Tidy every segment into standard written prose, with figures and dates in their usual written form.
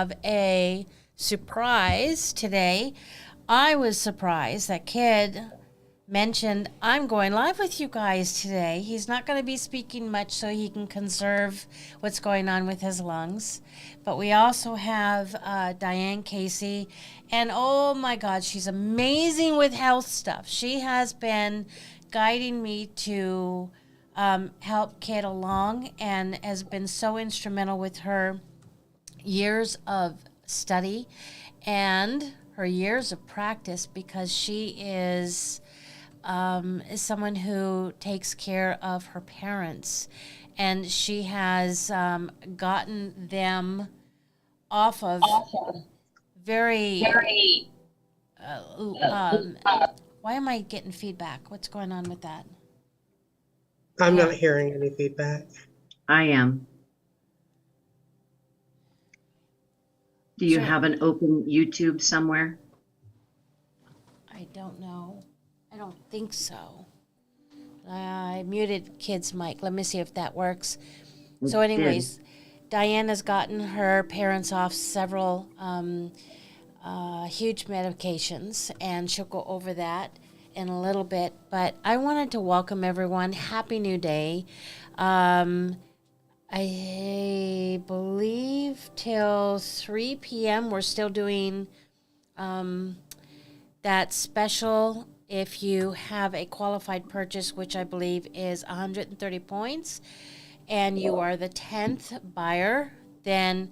have a surprise today. I was surprised that Kid mentioned, I'm going live with you guys today. He's not going to be speaking much so he can conserve what's going on with his lungs. But we also have Diane Casey. And oh my God, she's amazing with health stuff. She has been guiding me to help Kid along and has been so instrumental with her years of study and her years of practice, because she is someone who takes care of her parents, and she has gotten them off of very why am I getting feedback? What's going on with that? I'm not hearing any feedback. I am. Do you have an open YouTube somewhere? I don't know. I don't think so. I muted Kid's mic. Let me see if that works. So anyways, Diane has gotten her parents off several huge medications, and she'll go over that in a little bit. But I wanted to welcome everyone. Happy New Day. I believe till 3 p.m. we're still doing that special if you have a qualified purchase, which I believe is 130 points, and you are the 10th buyer, then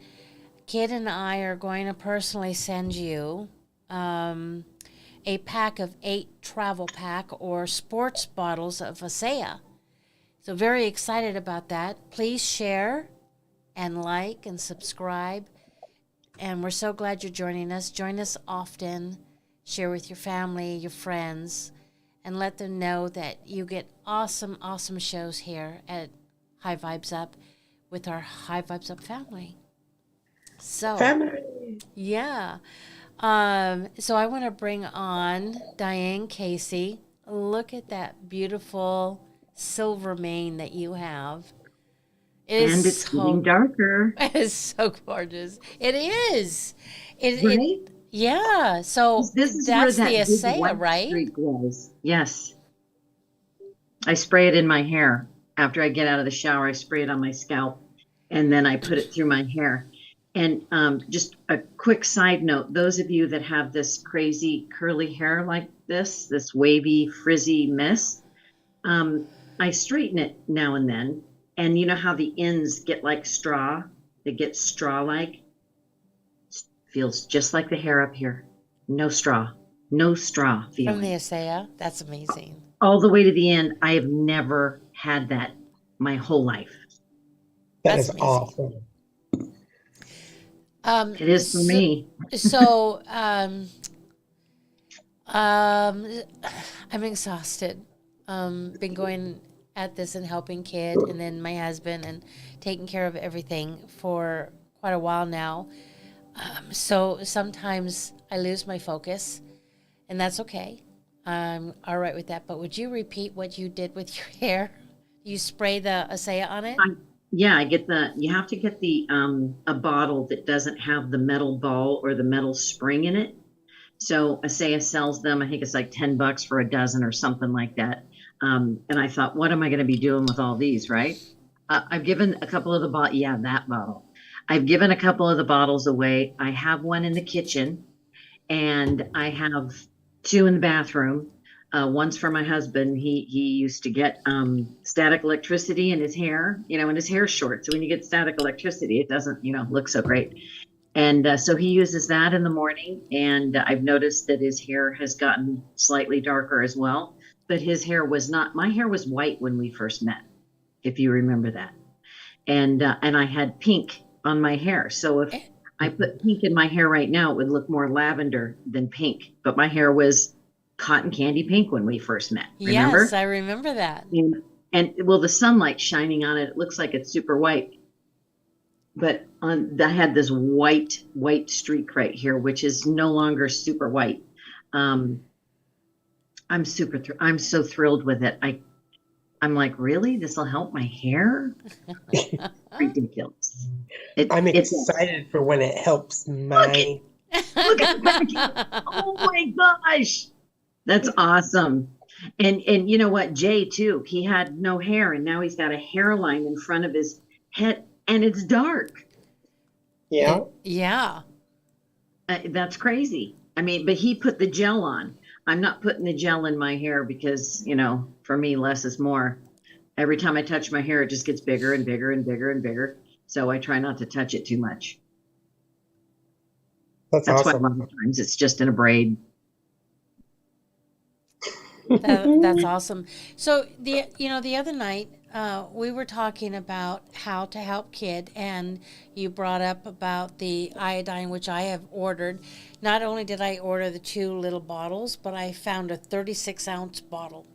Kid and I are going to personally send you a pack of 8 travel pack or sports bottles of Asea. So very excited about that. Please share and like and subscribe. And we're so glad you're joining us. Join us often. Share with your family, your friends, and let them know that you get awesome, awesome shows here at High Vibes Up with our High Vibes Up family. So, yeah. So I want to bring on Diane Casey. Look at that beautiful silver mane that you have. And it's getting darker. It is so gorgeous. It is. Right? Yeah. So this is that's where the that Asea, right? Streak was. Yes. I spray it in my hair. After I get out of the shower, I spray it on my scalp, and then I put it through my hair. And just a quick side note, those of you that have this crazy curly hair like this wavy, frizzy mess, I straighten it now and then. And you know how the ends get like straw? They get straw-like? Feels just like the hair up here. No straw. No straw feeling. From the Asea? That's amazing. All the way to the end. I have never had that my whole life. That's awesome. It is for me. So, I'm exhausted. Been going at this and helping Kid and then my husband and taking care of everything for quite a while now. So sometimes I lose my focus, and that's okay. I'm all right with that. But would you repeat what you did with your hair? You spray the Asea on it? Yeah, you have to get a bottle that doesn't have the metal ball or the metal spring in it. So Asea sells them. I think it's like $10 for a dozen or something like that. And I thought, what am I going to be doing with all these, right? I've given a couple of the bottles. Yeah, that bottle. I've given a couple of the bottles away. I have one in the kitchen, and I have 2 in the bathroom. One's for my husband. He used to get static electricity in his hair, and his hair's short. So when you get static electricity, it doesn't, look so great. And so he uses that in the morning. And I've noticed that his hair has gotten slightly darker as well. But his hair was not. My hair was white when we first met, if you remember that. And I had pink on my hair. So if I put pink in my hair right now, it would look more lavender than pink. But my hair was cotton candy pink when we first met. Remember? Yes, I remember that. And the sunlight shining on it, it looks like it's super white. But I had this white streak right here, which is no longer super white. I'm so thrilled with it. I'm like, really? This will help my hair? Ridiculous. Yes. I'm It's excited for when it helps look my. at the package. Oh my gosh. That's awesome. And you know what, Jay too, he had no hair and now he's got a hairline in front of his head and it's dark. Yeah. Yeah. That's crazy. I mean, but he put the gel on. I'm not putting the gel in my hair because, for me, less is more. Every time I touch my hair, it just gets bigger and bigger and bigger and bigger. So I try not to touch it too much. That's That's why a awesome. lot of times it's just in a braid. That's awesome. So the other night we were talking about how to help kid, and you brought up about the iodine, which I have ordered. Not only did I order the 2 little bottles, but I found a 36-ounce bottle,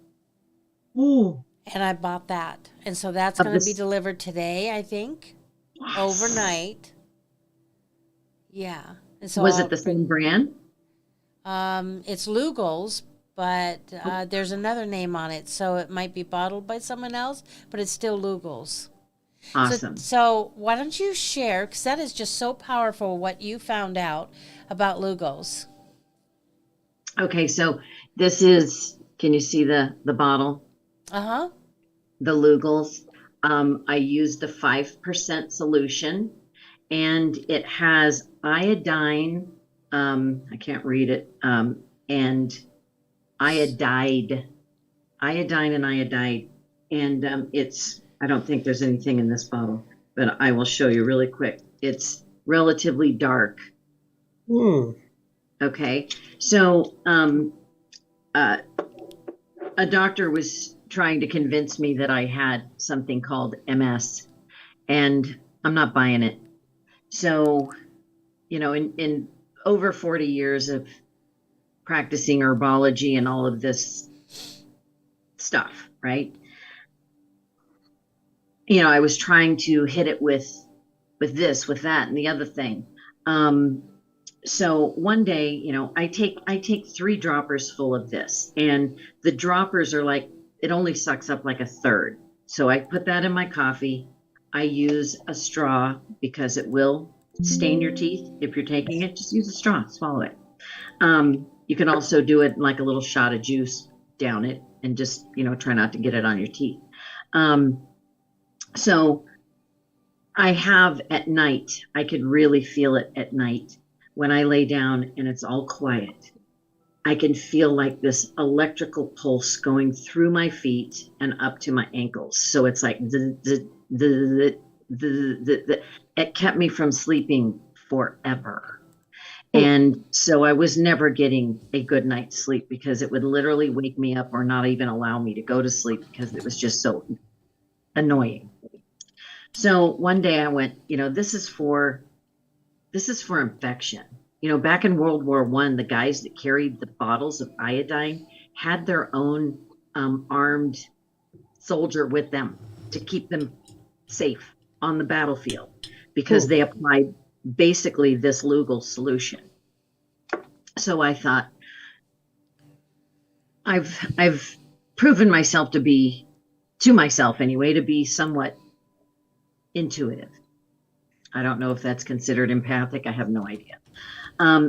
Ooh. and I bought that, and so that's Of going to be this. delivered today, I think, Yes. overnight. Yeah, and so Was it the same brand? It's Lugol's, but there's another name on it, so it might be bottled by someone else, but it's still Lugol's. Awesome. So why don't you share, because that is just so powerful what you found out about Lugol's. Okay, so this is, can you see the bottle? Uh-huh. The Lugol's. I used the 5% solution and it has iodine, I can't read it, and iodide and iodide. And I don't think there's anything in this bottle, but I will show you really quick. It's relatively dark. Okay. So, a doctor was trying to convince me that I had something called MS, and I'm not buying it. So, in over 40 years of practicing herbology and all of this stuff, right? I was trying to hit it with this, with that, and the other thing. So one day, I take 3 droppers full of this, and the droppers are like, it only sucks up like a third. So I put that in my coffee. I use a straw because it will stain your teeth. If you're taking it, just use a straw, swallow it. You can also do it like a little shot of juice, down it, and just, try not to get it on your teeth. So I have at night, I could really feel it at night when I lay down and it's all quiet. I can feel like this electrical pulse going through my feet and up to my ankles. So it's like it kept me from sleeping forever. And so I was never getting a good night's sleep because it would literally wake me up or not even allow me to go to sleep because it was just so annoying. So one day I went, this is for infection. Back in World War I, the guys that carried the bottles of iodine had their own armed soldier with them to keep them safe on the battlefield because they applied basically this Lugol solution. So I thought, I've proven myself to myself anyway, to be somewhat intuitive. I don't know if that's considered empathic. I have no idea.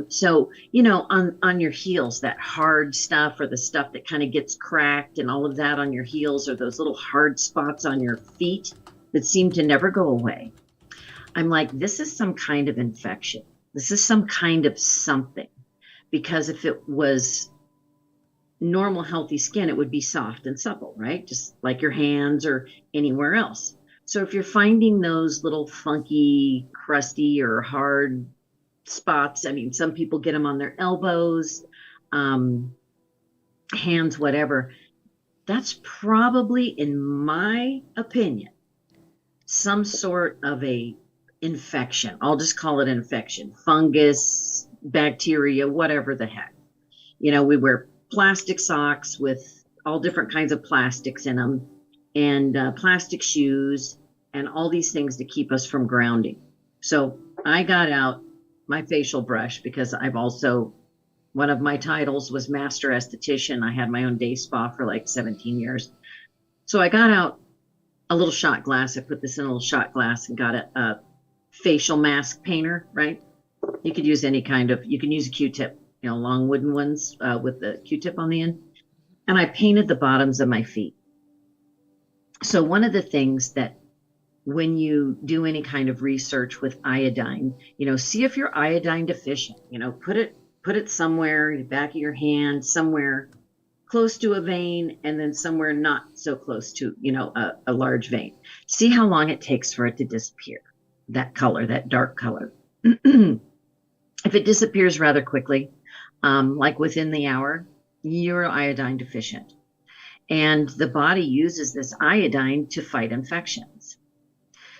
So, on your heels, that hard stuff or the stuff that kind of gets cracked and all of that on your heels, or those little hard spots on your feet that seem to never go away. I'm like, this is some kind of infection. This is some kind of something. Because if it was normal, healthy skin, it would be soft and supple, right? Just like your hands or anywhere else. So if you're finding those little funky, crusty, or hard spots, I mean, some people get them on their elbows, hands, whatever. That's probably, in my opinion, some sort of a infection. I'll just call it infection, fungus, bacteria, whatever the heck. We wear plastic socks with all different kinds of plastics in them, and plastic shoes, and all these things to keep us from grounding. So I got out my facial brush because one of my titles was master esthetician. I had my own day spa for like 17 years. So I got out a little shot glass. I put this in a little shot glass and got facial mask painter, right? You could use any kind of, you can use a Q-tip, long wooden ones with the Q-tip on the end. And I painted the bottoms of my feet. So one of the things that when you do any kind of research with iodine, see if you're iodine deficient, put it somewhere in the back of your hand, somewhere close to a vein, and then somewhere not so close to, a large vein. See how long it takes for it to disappear, that color, that dark color. If it disappears rather quickly, like within the hour, you're iodine deficient. And the body uses this iodine to fight infections.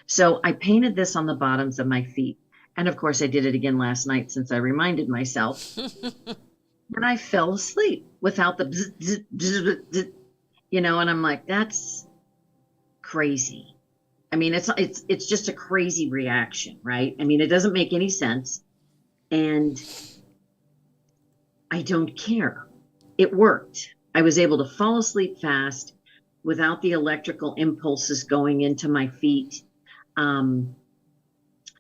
So I painted this on the bottoms of my feet. And of course, I did it again last night since I reminded myself. And I fell asleep without the bzz, bzz, bzz, bzz, and I'm like, that's crazy. I mean, it's just a crazy reaction, right? I mean, it doesn't make any sense. And I don't care. It worked. I was able to fall asleep fast without the electrical impulses going into my feet. And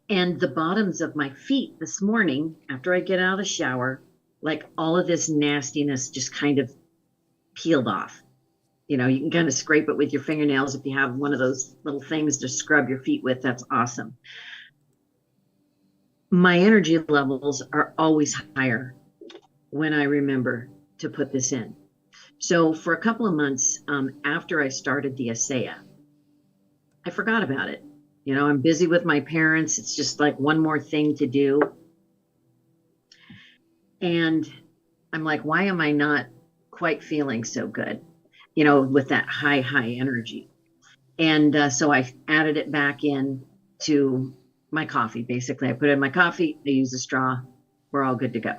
the bottoms of my feet this morning, after I get out of the shower, like all of this nastiness just kind of peeled off. You can kind of scrape it with your fingernails if you have one of those little things to scrub your feet with. That's awesome. My energy levels are always higher when I remember to put this in. So for a couple of months after I started the Asea, I forgot about it. I'm busy with my parents. It's just like one more thing to do. And I'm like, why am I not quite feeling so good, with that high energy? And so I added it back in to my coffee. Basically, I put it in my coffee. I use a straw. We're all good to go.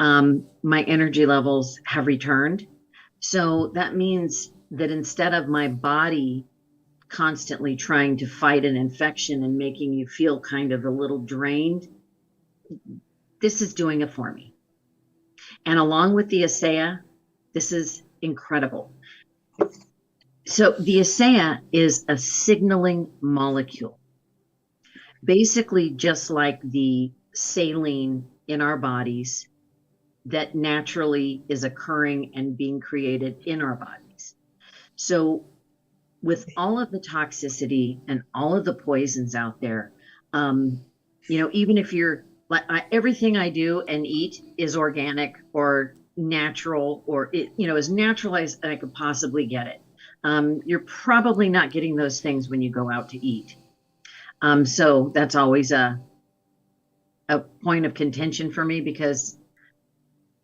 My energy levels have returned. So that means that instead of my body constantly trying to fight an infection and making you feel kind of a little drained, this is doing it for me. And along with the Asea, this is incredible. So the Asea is a signaling molecule, basically just like the saline in our bodies that naturally is occurring and being created in our bodies. So with all of the toxicity and all of the poisons out there, even if you're like, everything I do and eat is organic or natural, or as natural as I could possibly get it. You're probably not getting those things when you go out to eat. So that's always a point of contention for me, because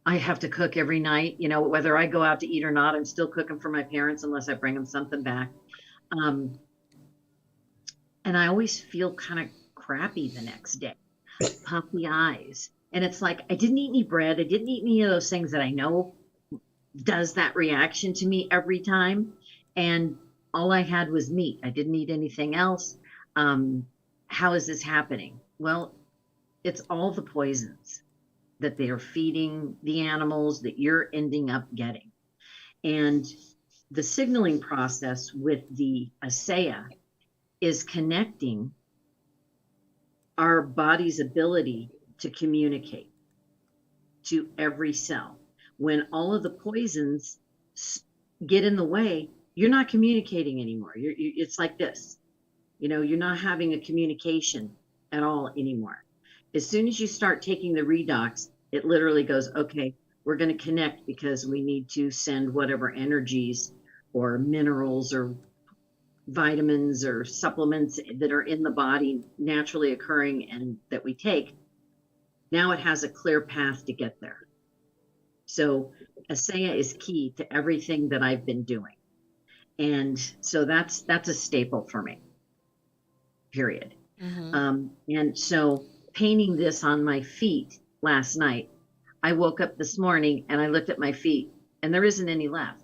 I have to cook every night, whether I go out to eat or not. I'm still cooking for my parents unless I bring them something back. And I always feel kind of crappy the next day, puffy eyes. And it's like, I didn't eat any bread. I didn't eat any of those things that I know does that reaction to me every time. And all I had was meat. I didn't eat anything else. How is this happening? Well, it's all the poisons that they are feeding the animals that you're ending up getting. And the signaling process with the Asea is connecting our body's ability to communicate to every cell. When all of the poisons get in the way, you're not communicating anymore. It's like this, you're not having a communication at all anymore. As soon as you start taking the redox, it literally goes, okay, we're going to connect because we need to send whatever energies or minerals or vitamins or supplements that are in the body naturally occurring and that we take. Now it has a clear path to get there. So Asea is key to everything that I've been doing. And so that's a staple for me, period. Mm-hmm. And so painting this on my feet last night, I woke up this morning and I looked at my feet and there isn't any left.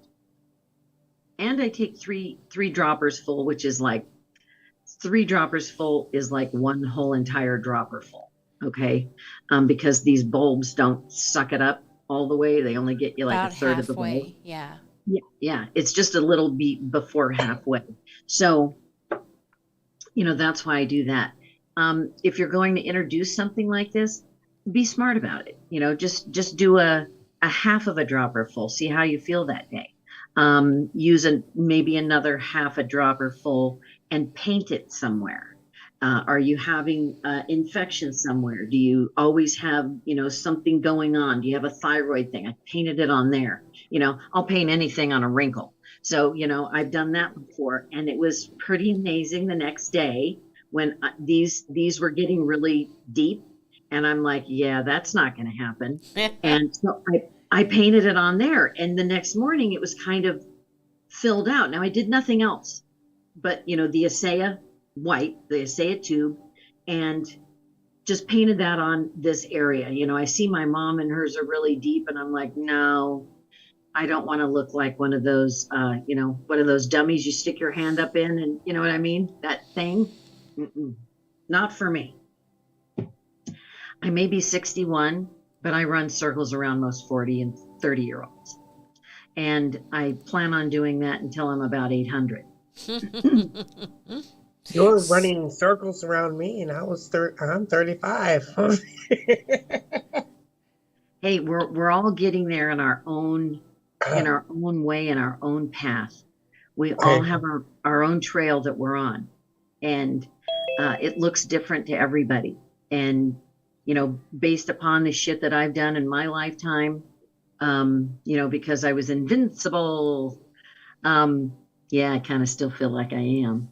And I take three droppers full, which is like 3 droppers full is like one whole entire dropper full. Okay. Because these bulbs don't suck it up all the way. They only get you like about a third halfway, of the bulb. Yeah. Yeah. It's just a little bit before halfway. So, that's why I do that. if you're going to introduce something like this, be smart about it. Just do a half of a dropper full. See how you feel that day. Use maybe another half a dropper full and paint it somewhere. Are you having infection somewhere? Do you always have, something going on? Do you have a thyroid thing? I painted it on there. I'll paint anything on a wrinkle. So, I've done that before, and it was pretty amazing the next day when these were getting really deep, and I'm like, yeah, that's not going to happen. And so I painted it on there, and the next morning it was kind of filled out. Now I did nothing else, but the Asea white, the Asea tube, and just painted that on this area. I see my mom and hers are really deep, and I'm like, no, I don't want to look like one of those, one of those dummies you stick your hand up in, and you know what I mean? That thing. Not for me. I may be 61, but I run circles around most 40 and 30-year-olds. And I plan on doing that until I'm about 800. You're running circles around me, and I'm 35. Hey, we're all getting there in our own way, in our own path. We all have our own trail that we're on, and it looks different to everybody. And based upon the shit that I've done in my lifetime, because I was invincible. Yeah, I kind of still feel like I am.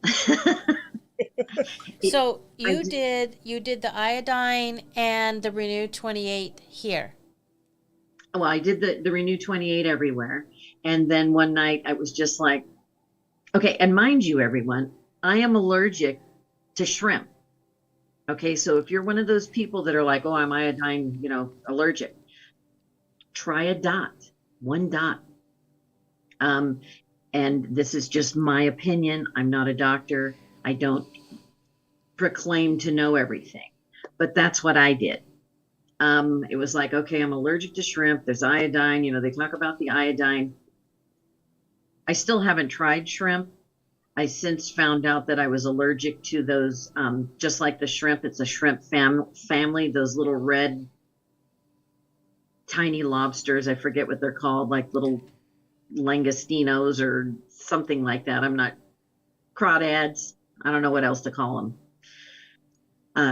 So you did the iodine and the Renew 28 here. Well, I did the Renew 28 everywhere. And then one night I was just like, okay, and mind you, everyone, I am allergic to shrimp. Okay, so if you're one of those people that are like, oh, I'm iodine, allergic, try a dot, 1 dot. And this is just my opinion. I'm not a doctor. I don't proclaim to know everything, but that's what I did. It was like, okay, I'm allergic to shrimp. There's iodine. They talk about the iodine. I still haven't tried shrimp. I since found out that I was allergic to those, just like the shrimp. It's a shrimp family, those little red, tiny lobsters. I forget what they're called, like little langostinos or something like that. I'm not, crawdads. I don't know what else to call them.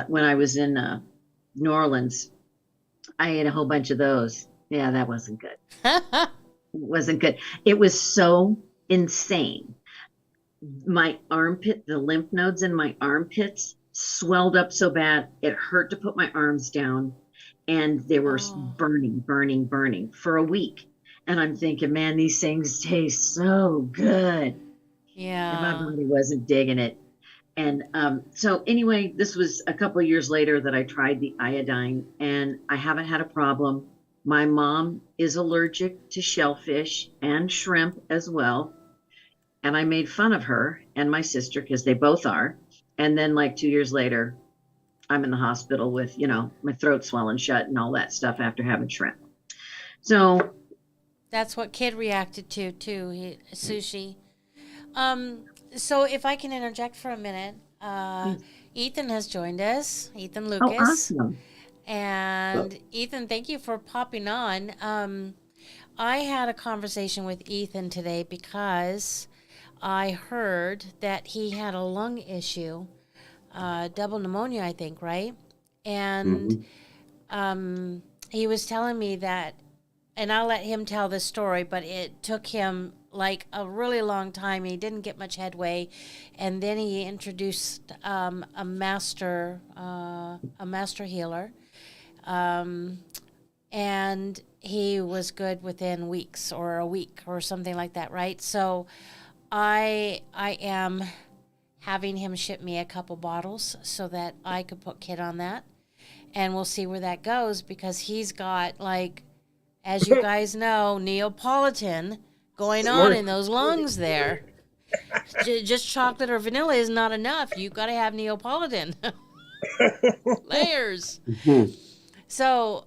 When I was in New Orleans, I ate a whole bunch of those. Yeah, that wasn't good. It wasn't good. It was so insane. My armpit, the lymph nodes in my armpits swelled up so bad, it hurt to put my arms down, and they were burning for a week. And I'm thinking, man, these things taste so good. Yeah. And my body wasn't digging it. And so anyway, this was a couple of years later that I tried the iodine, and I haven't had a problem. My mom is allergic to shellfish and shrimp as well. And I made fun of her and my sister because they both are. And then like 2 years later, I'm in the hospital with, my throat swelling shut and all that stuff after having shrimp. So that's what Kid reacted to too, sushi. So if I can interject for a minute, Ethan has joined us, Ethan Lucas. Oh, awesome. And Ethan, thank you for popping on. I had a conversation with Ethan today because I heard that he had a lung issue, double pneumonia, I think, right? And he was telling me that, and I'll let him tell the story, but it took him like a really long time. He didn't get much headway, and then he introduced a master healer, and he was good within weeks or a week or something like that, right? So I am having him ship me a couple bottles so that I could put Kid on that, and we'll see where that goes, because he's got, like, as you guys know, Neapolitan going on in those lungs there. Just chocolate or vanilla is not enough. You've got to have Neapolitan. Layers. So,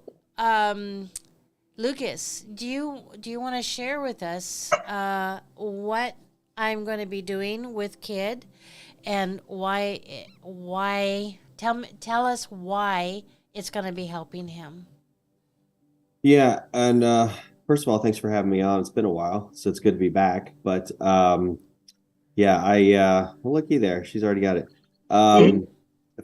Lucas, do you want to share with us what I'm going to be doing with Kid, and why Tell us why it's going to be helping him. Yeah, and first of all, thanks for having me on. It's been a while, so it's good to be back. But yeah, well, looky there, she's already got it.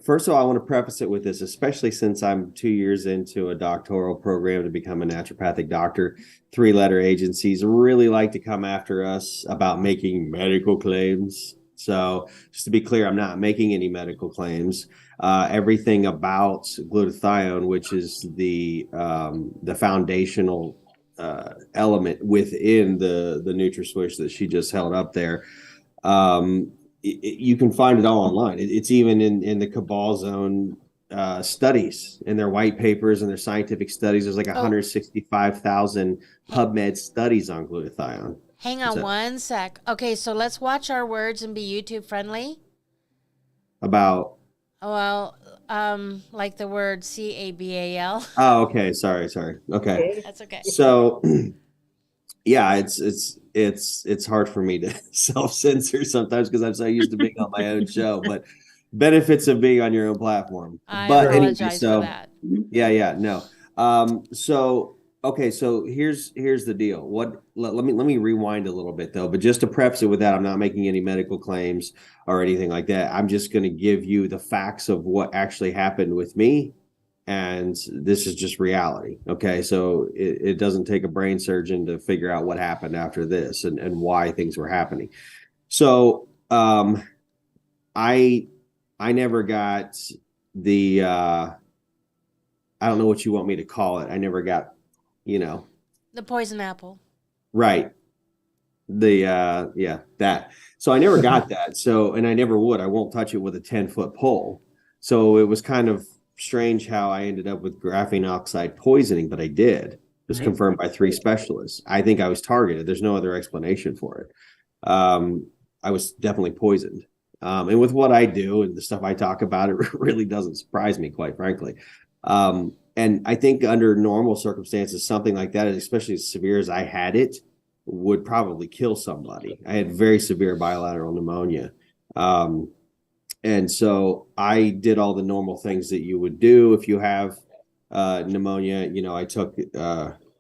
First of all, I want to preface it with this, especially since I'm 2 years into a doctoral program to become a naturopathic doctor. 3-letter agencies really like to come after us about making medical claims. So just to be clear, I'm not making any medical claims. Everything about glutathione, which is the foundational element within the Nutraswish that she just held up there, you can find it all online. It's even in the Cabal Zone studies, in their white papers and their scientific studies. There's like 165,000 PubMed studies on glutathione. Hang on one sec. Okay, so let's watch our words and be YouTube friendly. About? Well, like the word CABAL. Oh, okay. Sorry. Okay. That's okay. So, yeah, it's hard for me to self-censor sometimes because I'm so used to being on my own show, but benefits of being on your own platform. I but apologize for that. Yeah, no. So okay, so here's the deal. Let me rewind a little bit though, but just to preface it with that, I'm not making any medical claims or anything like that. I'm just going to give you the facts of what actually happened with me. And this is just reality. Okay. So it doesn't take a brain surgeon to figure out what happened after this and why things were happening. So I never got the I don't know what you want me to call it. I never got, the poison apple. Right. That. So I never got that. So, and I never would. I won't touch it with a 10-foot pole. So it was kind of strange how I ended up with graphene oxide poisoning, but I did. It was confirmed by 3 specialists. I think I was targeted. There's no other explanation for it. I was definitely poisoned. And with what I do and the stuff I talk about, it really doesn't surprise me, quite frankly. And I think under normal circumstances, something like that, especially as severe as I had it, would probably kill somebody. I had very severe bilateral pneumonia. And so I did all the normal things that you would do if you have pneumonia. I took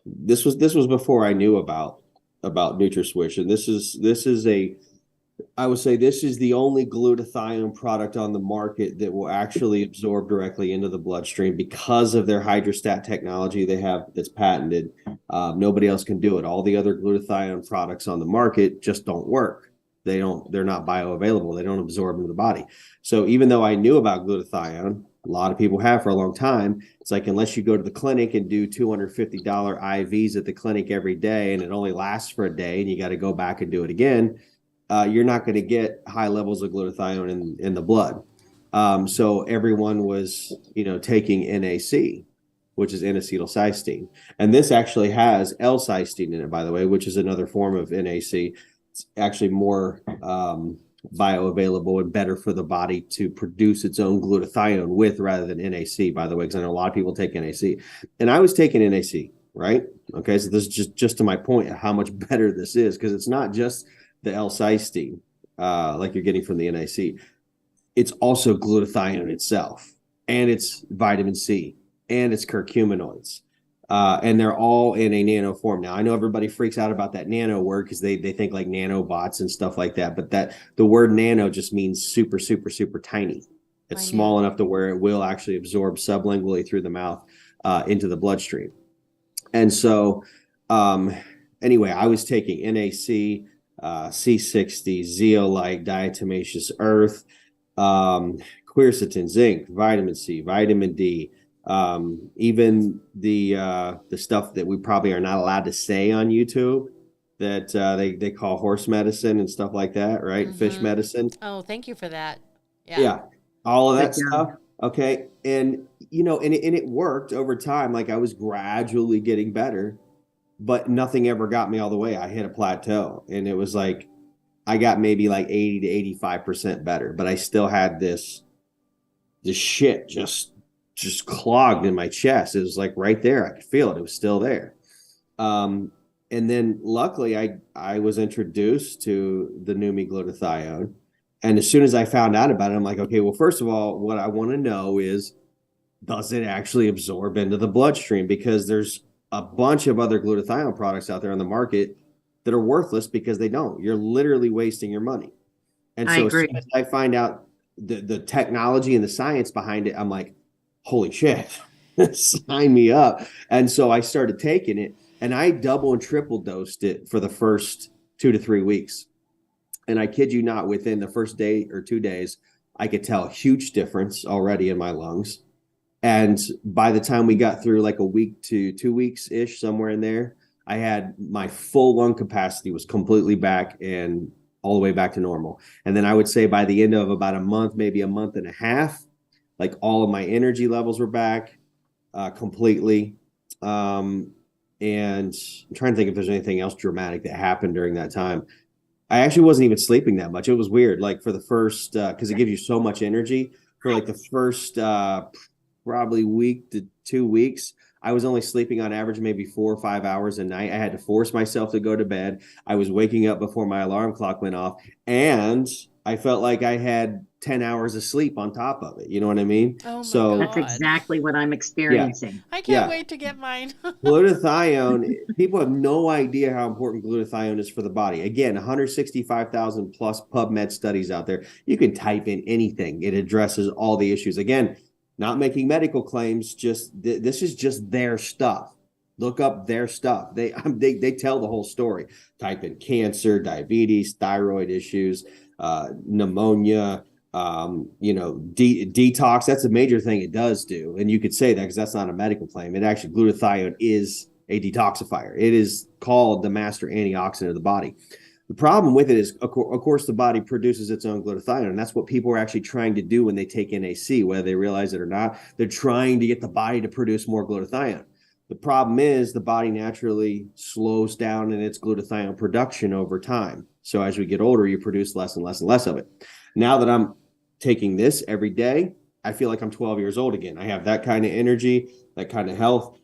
this was before I knew about Nutraswish, and I would say this is the only glutathione product on the market that will actually absorb directly into the bloodstream because of their hydrostat technology they have that's patented. Nobody else can do it. All the other glutathione products on the market just don't work. They're not bioavailable. They don't absorb into the body. So even though I knew about glutathione, a lot of people have for a long time, it's like, unless you go to the clinic and do $250 IVs at the clinic every day, and it only lasts for a day and you got to go back and do it again, you're not going to get high levels of glutathione in the blood. So everyone was, taking NAC, which is N-acetylcysteine. And this actually has L-cysteine in it, by the way, which is another form of NAC. It's actually more bioavailable and better for the body to produce its own glutathione with rather than NAC, by the way, because I know a lot of people take NAC. And I was taking NAC, right? Okay, so this is just to my point of how much better this is, because it's not just the L-cysteine like you're getting from the NAC. It's also glutathione itself, and it's vitamin C, and it's curcuminoids. And they're all in a nano form. Now, I know everybody freaks out about that nano word because they think like nanobots and stuff like that. But the word nano just means super, super, super tiny. It's small enough to where it will actually absorb sublingually through the mouth into the bloodstream. And so anyway, I was taking NAC, C60, zeolite, diatomaceous earth, quercetin, zinc, vitamin C, vitamin D, even the stuff that we probably are not allowed to say on YouTube that they call horse medicine and stuff like that, right? Mm-hmm. Fish medicine. Oh, thank you for that. Yeah. All of that stuff. Okay. And and it worked over time. Like I was gradually getting better, but nothing ever got me all the way. I hit a plateau, and it was like I got maybe like 80 to 85% better, but I still had this shit just clogged in my chest. It was like right there. I could feel it. It was still there. And then luckily I was introduced to the Numi glutathione, And as soon as I found out about it, I'm like, okay, well, first of all, what I want to know is, does it actually absorb into the bloodstream? Because there's a bunch of other glutathione products out there on the market that are worthless because they don't. You're literally wasting your money. And I so as agree. soon as I find out the technology and the science behind it, I'm like, holy shit, sign me up. And so I started taking it, and I double and triple dosed it for the first 2 to 3 weeks. And I kid you not, within the first day or 2 days, I could tell a huge difference already in my lungs. And by the time we got through like a week to 2 weeks ish, somewhere in there, I had my full lung capacity was completely back and all the way back to normal. And then I would say by the end of about a month, maybe a month and a half, like all of my energy levels were back completely. And I'm trying to think if there's anything else dramatic that happened during that time. I actually wasn't even sleeping that much. It was weird. Like for the first, because it gives you so much energy for like the first probably week to 2 weeks, I was only sleeping on average maybe 4 or 5 hours a night. I had to force myself to go to bed. I was waking up before my alarm clock went off, and I felt like I had 10 hours of sleep on top of it. You know what I mean? Oh my So That's God. exactly what I'm experiencing. I can't Yeah. wait to get mine. glutathione, people have no idea how important glutathione is for the body. Again, 165,000 plus PubMed studies out there. You can type in anything. It addresses all the issues. Again, not making medical claims, just this is just their stuff. Look up their stuff. They tell the whole story. Type in cancer, diabetes, thyroid issues, pneumonia, detox. That's a major thing it does do. And you could say that because that's not a medical claim. It actually, glutathione is a detoxifier. It is called the master antioxidant of the body. The problem with it is, of course, the body produces its own glutathione, and that's what people are actually trying to do when they take NAC, whether they realize it or not. They're trying to get the body to produce more glutathione. The problem is the body naturally slows down in its glutathione production over time. So as we get older, you produce less and less and less of it. Now that I'm taking this every day, I feel like I'm 12 years old again. I have that kind of energy, that kind of health.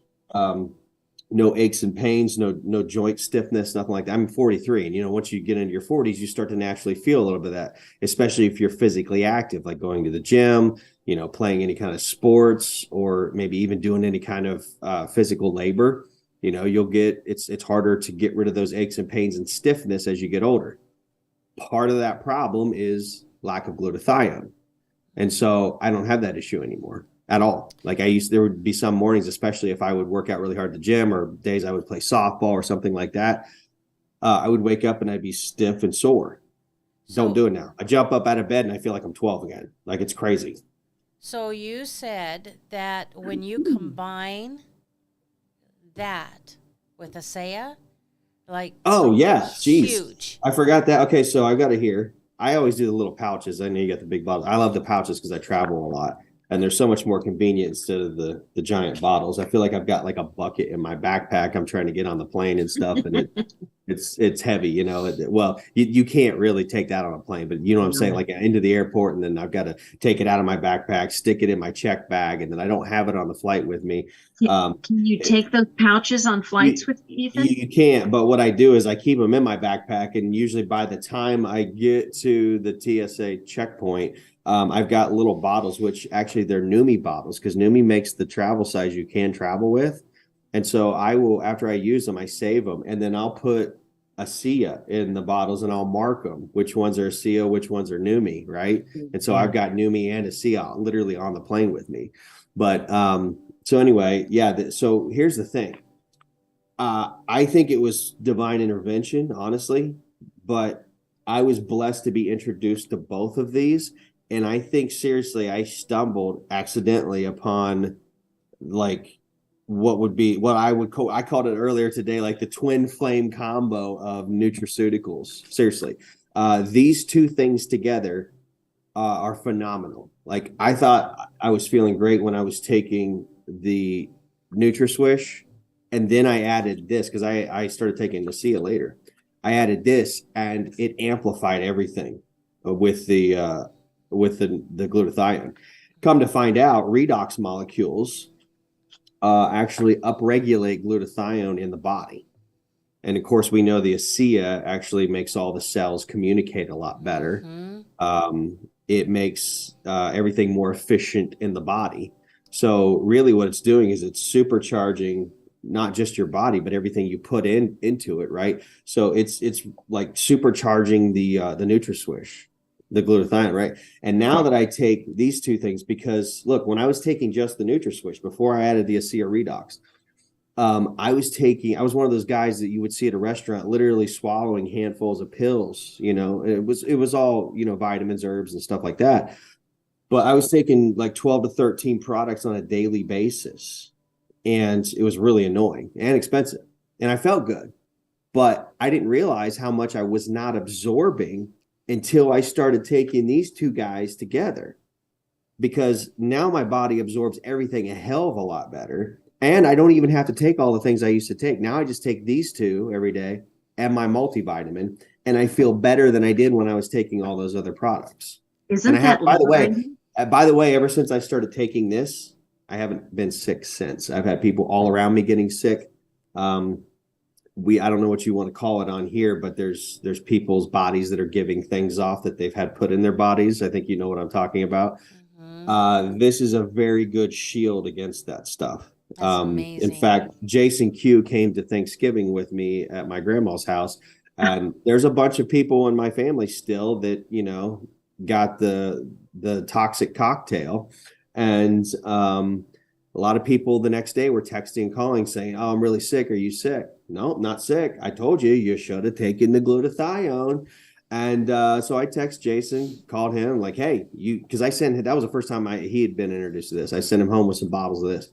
No aches and pains, no joint stiffness, nothing like that. I'm 43. And, once you get into your 40s, you start to naturally feel a little bit of that, especially if you're physically active, like going to the gym, playing any kind of sports, or maybe even doing any kind of physical labor. You'll get, it's harder to get rid of those aches and pains and stiffness as you get older. Part of that problem is lack of glutathione. And so I don't have that issue anymore at all. Like there would be some mornings, especially if I would work out really hard at the gym, or days I would play softball or something like that. I would wake up and I'd be stiff and sore. Don't do it now. I jump up out of bed and I feel like I'm 12 again. Like, it's crazy. So you said that when you combine that with Asea, like, oh yeah, geez, huge. I forgot that. Okay, so I've got it here. I always do the little pouches. I know you got the big bottles. I love the pouches because I travel a lot, and they're so much more convenient instead of the giant bottles. I feel like I've got like a bucket in my backpack. I'm trying to get on the plane and stuff, and it's heavy, well, you can't really take that on a plane, but you know what I'm saying? Like into the airport, and then I've got to take it out of my backpack, stick it in my check bag, and then I don't have it on the flight with me. Can you take those pouches on flights with you, Ethan? You can't, but what I do is I keep them in my backpack, and usually by the time I get to the TSA checkpoint, I've got little bottles, which actually they're Numi bottles, because Numi makes the travel size you can travel with. And so I will, after I use them, I save them, and then I'll put Asea in the bottles, and I'll mark them, which ones are Asea, which ones are Numi, right? And so I've got Numi and Asea literally on the plane with me. But so anyway, yeah. So here's the thing. I think it was divine intervention, honestly, but I was blessed to be introduced to both of these. And I think seriously, I stumbled accidentally upon like what I called it earlier today, like the twin flame combo of nutraceuticals. Seriously, these two things together are phenomenal. Like, I thought I was feeling great when I was taking the NutraSwish, and then I added this because I started taking Asea later. I added this, and it amplified everything with the glutathione. Come to find out, redox molecules actually upregulate glutathione in the body. And of course, we know the Asea actually makes all the cells communicate a lot better. It makes everything more efficient in the body. So really what it's doing is it's supercharging not just your body, but everything you put into it, right? So it's like supercharging the NutraSwish, the glutathione, right? And now that I take these two things, because look, when I was taking just the NutraSwish before I added the Asea Redox, I was one of those guys that you would see at a restaurant, literally swallowing handfuls of pills. It was all, vitamins, herbs, and stuff like that. But I was taking like 12 to 13 products on a daily basis, and it was really annoying and expensive. And I felt good, but I didn't realize how much I was not absorbing until I started taking these two guys together, because now my body absorbs everything a hell of a lot better. And I don't even have to take all the things I used to take. Now I just take these two every day and my multivitamin, and I feel better than I did when I was taking all those other products. Isn't that by the way, ever since I started taking this, I haven't been sick since. I've had people all around me getting sick. I don't know what you want to call it on here, but there's people's bodies that are giving things off that they've had put in their bodies. I think you know what I'm talking about. This is a very good shield against that stuff. That's amazing. In fact, Jason Q came to Thanksgiving with me at my grandma's house, and there's a bunch of people in my family still that, got the toxic cocktail. And a lot of people the next day were texting and calling saying, "Oh, I'm really sick. Are you sick?" No, not sick. I told you, you should have taken the glutathione. And so I text Jason, called him like, "Hey, because that was the first time he had been introduced to this. I sent him home with some bottles of this.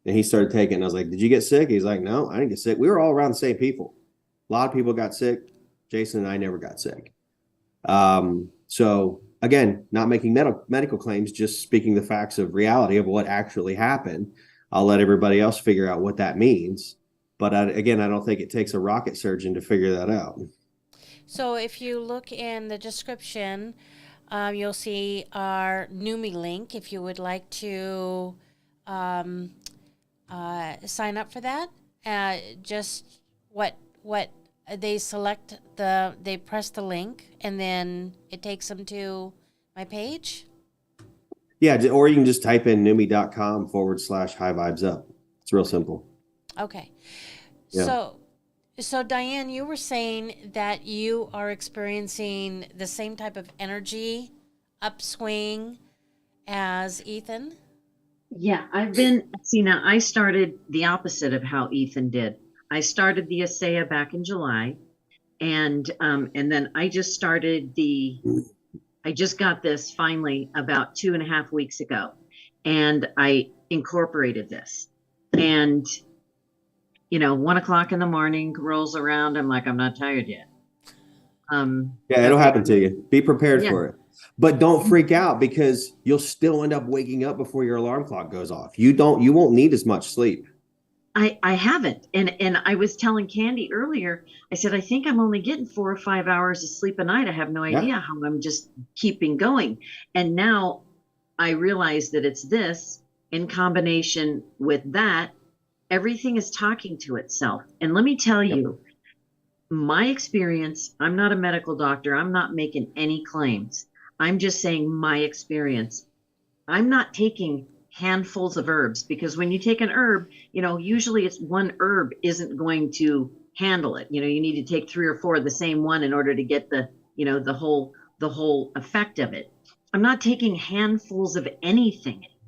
And he started taking it. And I was like, "Did you get sick?" He's like, "No, I didn't get sick." We were all around the same people. A lot of people got sick. Jason and I never got sick. So again, not making medical claims, just speaking the facts of reality of what actually happened. I'll let everybody else figure out what that means. But I don't think it takes a rocket surgeon to figure that out. So if you look in the description, you'll see our Numi link if you would like to sign up for that. Just what they select they press the link and then it takes them to my page. Yeah, or you can just type in numi.com/high vibes up. It's real simple. Okay. Yeah. So Diane, you were saying that you are experiencing the same type of energy upswing as Ethan. Yeah, now I started the opposite of how Ethan did. I started the Asea back in July, and then I just got this finally about 2.5 weeks ago, and I incorporated this. And 1:00 in the morning rolls around, I'm like, I'm not tired yet. It'll happen to you. Be prepared for it. But don't freak out, because you'll still end up waking up before your alarm clock goes off. You won't need as much sleep. I haven't. And I was telling Candy earlier, I said, I think I'm only getting 4 or 5 hours of sleep a night. I have no idea how I'm just keeping going. And now I realize that it's this in combination with that. Everything is talking to itself. And let me tell you, my experience, I'm not a medical doctor. I'm not making any claims. I'm just saying my experience. I'm not taking handfuls of herbs, because when you take an herb, usually it's one herb isn't going to handle it. You need to take 3 or 4 of the same one in order to get the whole effect of it. I'm not taking handfuls of anything anymore.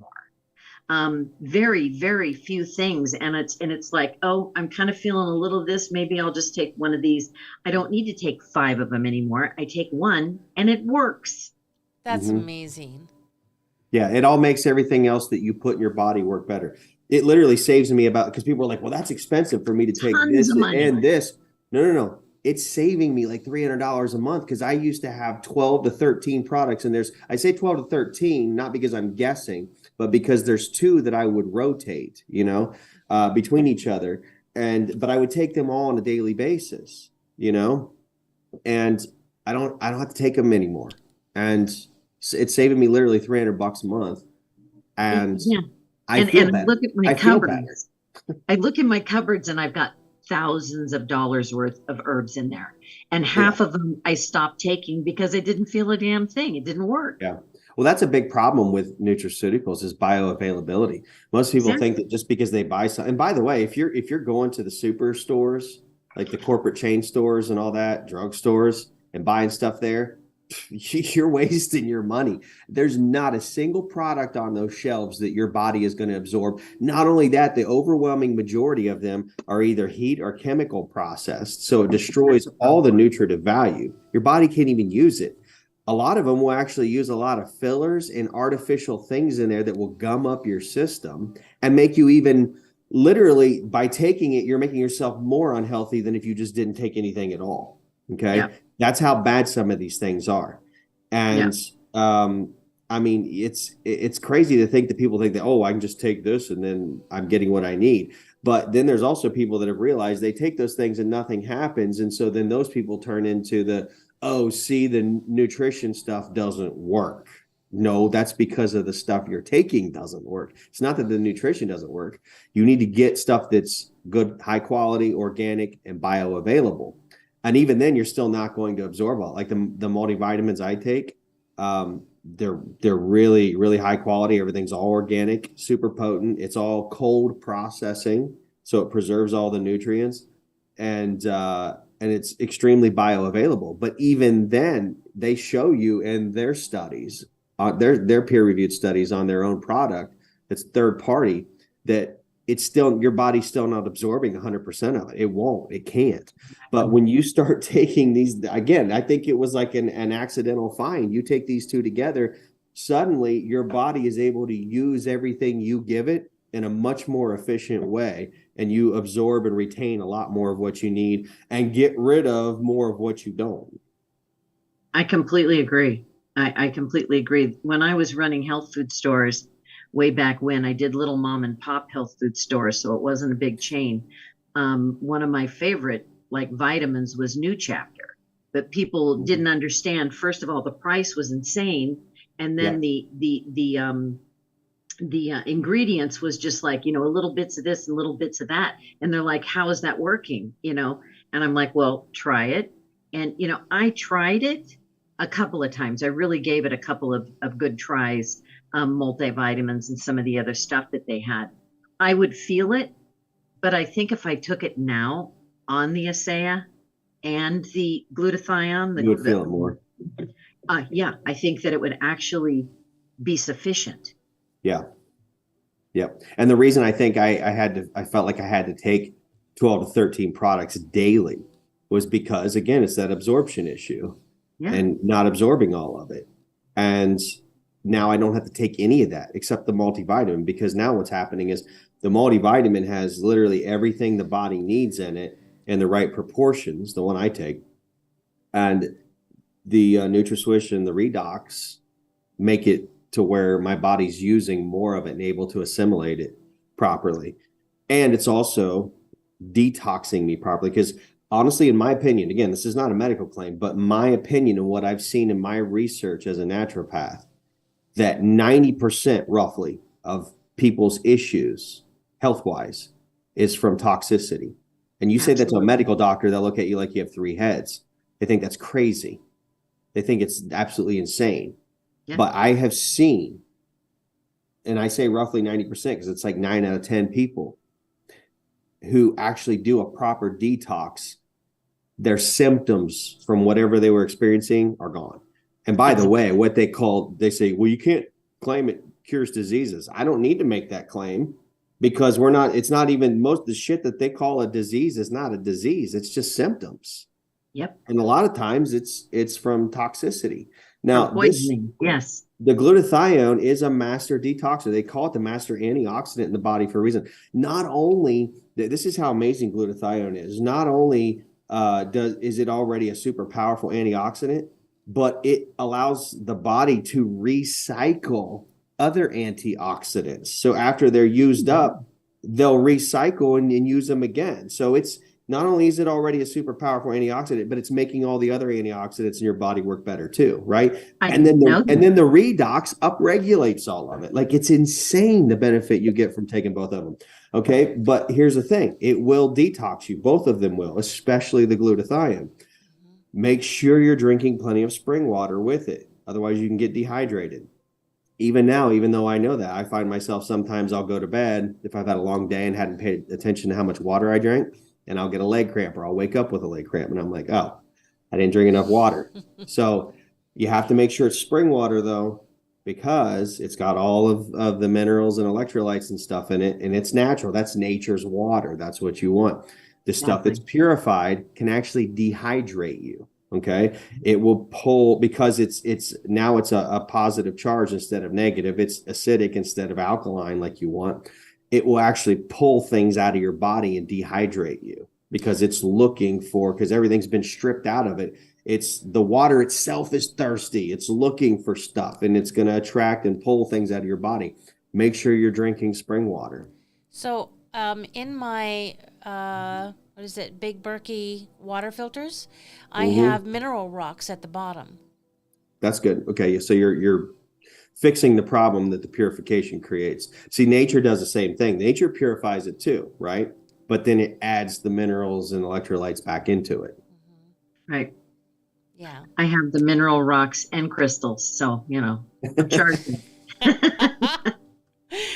Very, very few things. And it's like, oh, I'm kind of feeling a little of this. Maybe I'll just take one of these. I don't need to take 5 of them anymore. I take one and it works. That's amazing. Yeah, it all makes everything else that you put in your body work better. It literally saves me because people are like, well, that's expensive for me to take this and this. No. It's saving me like $300 a month, because I used to have 12 to 13 products. And I say 12 to 13, not because I'm guessing, but because there's 2 that I would rotate, between each other. But I would take them all on a daily basis, and I don't have to take them anymore. And it's saving me literally $300 a month. And I feel better. Look at my cupboards. I look in my cupboards and I've got thousands of dollars worth of herbs in there. And half of them I stopped taking because I didn't feel a damn thing. It didn't work. Yeah. Well, that's a big problem with nutraceuticals is bioavailability. Most people think that just because they buy some, and by the way, if you're going to the superstores, like the corporate chain stores and all that, drugstores, and buying stuff there, you're wasting your money. There's not a single product on those shelves that your body is going to absorb. Not only that, the overwhelming majority of them are either heat or chemical processed. So it destroys all the nutritive value. Your body can't even use it. A lot of them will actually use a lot of fillers and artificial things in there that will gum up your system and make you even literally, by taking it, you're making yourself more unhealthy than if you just didn't take anything at all. Okay. Yeah. That's how bad some of these things are. And I mean, it's crazy to think that people think that, oh, I can just take this and then I'm getting what I need. But then there's also people that have realized they take those things and nothing happens. And so then those people turn into the, oh, see, the nutrition stuff doesn't work. No, that's because of the stuff you're taking doesn't work. It's not that the nutrition doesn't work. You need to get stuff that's good, high quality, organic, and bioavailable. And even then, you're still not going to absorb all. Like the multivitamins I take, they're really, really high quality. Everything's all organic, super potent. It's all cold processing, so it preserves all the nutrients, and it's extremely bioavailable. But even then, they show you in their studies, their peer-reviewed studies on their own product, that's third party, that it's still, your body's still not absorbing 100% of it. It won't, it can't. But when you start taking these, again, I think it was like an accidental find. You take these two together, suddenly your body is able to use everything you give it in a much more efficient way. And you absorb and retain a lot more of what you need and get rid of more of what you don't. I completely agree. I completely agree. When I was running health food stores way back when, I did little mom and pop health food stores, so it wasn't a big chain. One of my favorite vitamins was New Chapter, but people didn't understand. First of all, the price was insane, and then the ingredients was just a little bits of this and little bits of that, and they're like, how is that working? And I'm like, well, try it. And I tried it a couple of times. I really gave it a couple of good tries. Multivitamins and some of the other stuff that they had, I would feel it, but I think if I took it now on the Asea and the glutathione, you would feel it more. I think that it would actually be sufficient. Yeah. And the reason I think I felt like I had to take 12 to 13 products daily was because, again, it's that absorption issue and not absorbing all of it. And now I don't have to take any of that except the multivitamin, because now what's happening is the multivitamin has literally everything the body needs in it in the right proportions, the one I take. And the Nutraswish and the Redox make it to where my body's using more of it and able to assimilate it properly. And it's also detoxing me properly, because honestly, in my opinion, again, this is not a medical claim, but my opinion and what I've seen in my research as a naturopath, that 90% roughly of people's issues health-wise is from toxicity. And you say that to a medical doctor, they'll look at you like you have three heads. They think that's crazy. They think it's absolutely insane. Yeah. But I have seen, and I say roughly 90% because it's like 9 out of 10 people who actually do a proper detox, their symptoms from whatever they were experiencing are gone. And by the way, they say, well, you can't claim it cures diseases. I don't need to make that claim, because it's not even, most of the shit that they call a disease is not a disease. It's just symptoms. Yep. And a lot of times it's from toxicity. Now, poisoning. Yes. The glutathione is a master detoxer. They call it the master antioxidant in the body for a reason. Not only, this is how amazing glutathione is. Not only is it already a super powerful antioxidant, but it allows the body to recycle other antioxidants. So after they're used up, they'll recycle and use them again. So it's not only is it already a super powerful antioxidant, but it's making all the other antioxidants in your body work better too, right? And then the redox upregulates all of it. Like, it's insane the benefit you get from taking both of them. Okay, but here's the thing: it will detox you. Both of them will, especially the glutathione. Make sure you're drinking plenty of spring water with it. Otherwise, you can get dehydrated. Even now, even though I know that, I find myself sometimes I'll go to bed if I've had a long day and hadn't paid attention to how much water I drank, and I'll get a leg cramp, or I'll wake up with a leg cramp, and I'm like, oh, I didn't drink enough water. So you have to make sure it's spring water, though, because it's got all of the minerals and electrolytes and stuff in it, and it's natural. That's nature's water. That's what you want. The stuff that's purified can actually dehydrate you. Okay, it will pull, because it's now a positive charge instead of negative. It's acidic instead of alkaline, like you want. It will actually pull things out of your body and dehydrate you, because it's looking for, because everything's been stripped out of it. It's the water itself is thirsty. It's looking for stuff, and it's going to attract and pull things out of your body. Make sure you're drinking spring water. So, in my what is it, Big Berkey water filters, I have mineral rocks at the bottom. That's good. Okay, so you're fixing the problem that the purification creates. See, nature does the same thing. Nature purifies it too, right? But then it adds the minerals and electrolytes back into it. Right. Yeah. I have the mineral rocks and crystals, so I'm charging. I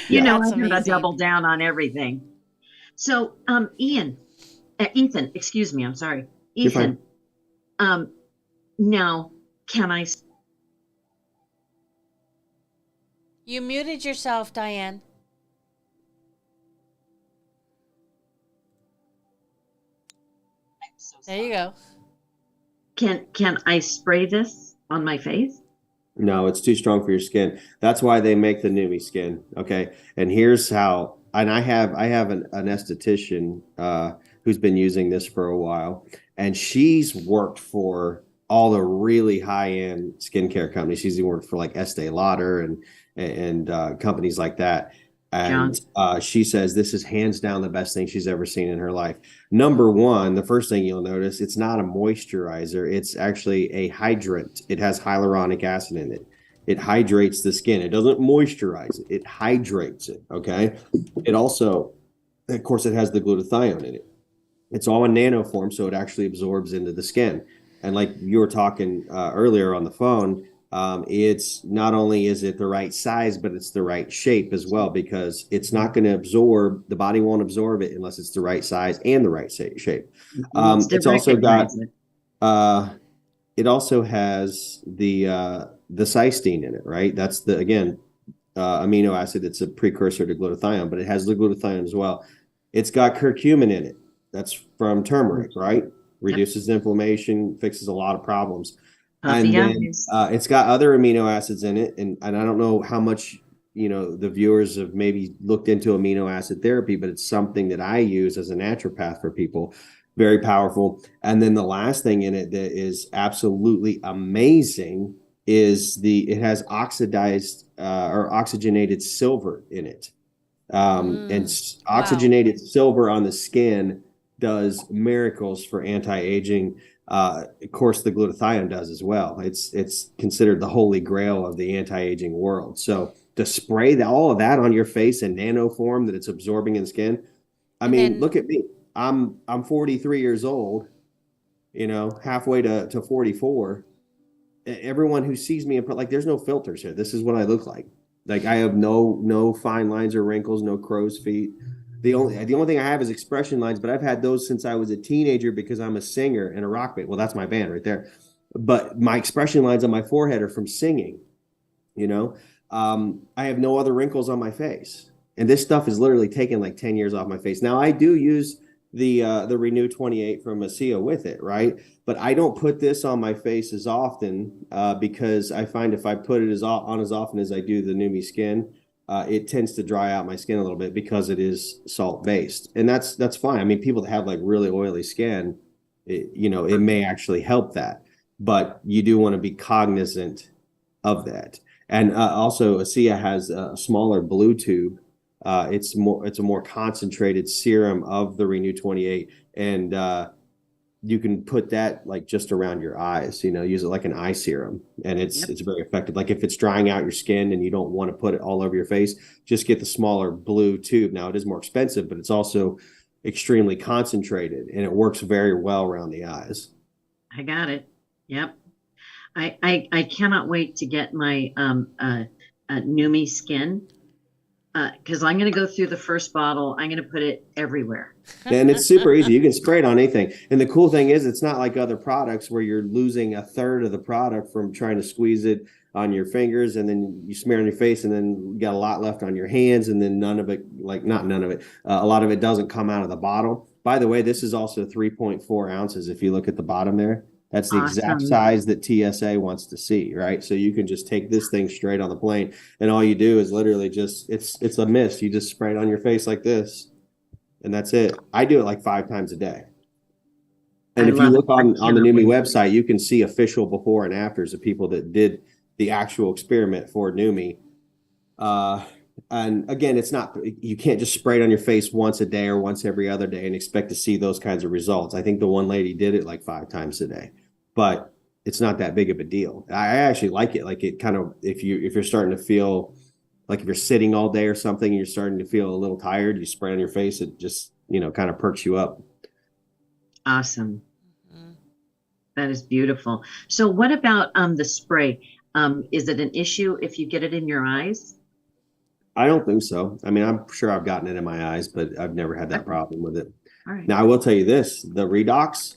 gotta double down on everything. So, Ethan, excuse me, I'm sorry. Ethan, now, can I... You muted yourself, Diane. There you go. Can I spray this on my face? No, it's too strong for your skin. That's why they make the Numi skin. Okay. And here's how, and I have an esthetician who's been using this for a while, and she's worked for all the really high-end skincare companies. She's worked for like Estee Lauder and companies like that. And she says this is hands down the best thing she's ever seen in her life. Number one, the first thing you'll notice, it's not a moisturizer. It's actually a hydrant. It has hyaluronic acid in it. It hydrates the skin. It doesn't moisturize it. It hydrates it, okay? It also, of course, it has the glutathione in it. It's all in nano form, so it actually absorbs into the skin. And like you were talking earlier on the phone, it's not only is it the right size, but it's the right shape as well, because it's not going to absorb, the body won't absorb it unless it's the right size and the right shape. It's also got, it also has the cysteine in it, right? That's the, again, amino acid. It's a precursor to glutathione, but it has the glutathione as well. It's got curcumin in it. That's from turmeric, right? Reduces inflammation, fixes a lot of problems. And then it's got other amino acids in it. And I don't know how much, the viewers have maybe looked into amino acid therapy, but it's something that I use as a naturopath for people. Very powerful. And then the last thing in it that is absolutely amazing is it has oxidized or oxygenated silver in it. And oxygenated silver on the skin does miracles for anti-aging. Of course, the glutathione does as well. It's considered the holy grail of the anti-aging world. So to spray all of that on your face in nano form that it's absorbing in skin, look at me. I'm 43 years old, halfway to 44. Everyone who sees me, there's no filters here. This is what I look like. Like, I have no fine lines or wrinkles, no crow's feet. The only thing I have is expression lines, but I've had those since I was a teenager because I'm a singer in a rock band. Well, that's my band right there. But my expression lines on my forehead are from singing. I have no other wrinkles on my face, and this stuff is literally taking like 10 years off my face. Now I do use the Renew 28 from Asea with it, right? But I don't put this on my face as often because I find if I put it as often as I do the Numi skin, it tends to dry out my skin a little bit because it is salt based, and that's fine. People that have like really oily skin, it may actually help that, but you do want to be cognizant of that. And also, Asea has a smaller blue tube It's a more concentrated serum of the Renew 28, and you can put that like just around your eyes, use it like an eye serum, and it's very effective. Like if it's drying out your skin and you don't want to put it all over your face, just get the smaller blue tube. Now it is more expensive, but it's also extremely concentrated, and it works very well around the eyes. I got it. Yep. I cannot wait to get my Numi skin, because I'm going to go through the first bottle. I'm going to put it everywhere. And it's super easy. You can spray it on anything. And the cool thing is, it's not like other products where you're losing a third of the product from trying to squeeze it on your fingers, and then you smear on your face, and then you got a lot left on your hands, and then none of it, not none of it, a lot of it doesn't come out of the bottle. By the way, this is also 3.4 ounces. If you look at the bottom there, that's the exact size that TSA wants to see, right? So you can just take this thing straight on the plane, and all you do is literally just, it's a mist. You just spray it on your face like this, and that's it. I do it like 5 times a day. And if you look on the Numi website, you can see official before and afters of people that did the actual experiment for Numi. And again, it's not, you can't just spray it on your face once a day or once every other day and expect to see those kinds of results. I think the one lady did it like 5 times a day, but it's not that big of a deal. I actually like it. Like it kind of, if you're starting to feel like, if you're sitting all day or something and you're starting to feel a little tired, you spray on your face, it just, kind of perks you up. Awesome. That is beautiful. So what about the spray? Is it an issue if you get it in your eyes? I don't think so. I mean, I'm sure I've gotten it in my eyes, but I've never had that problem with it. All right. Now, I will tell you this, the Redox,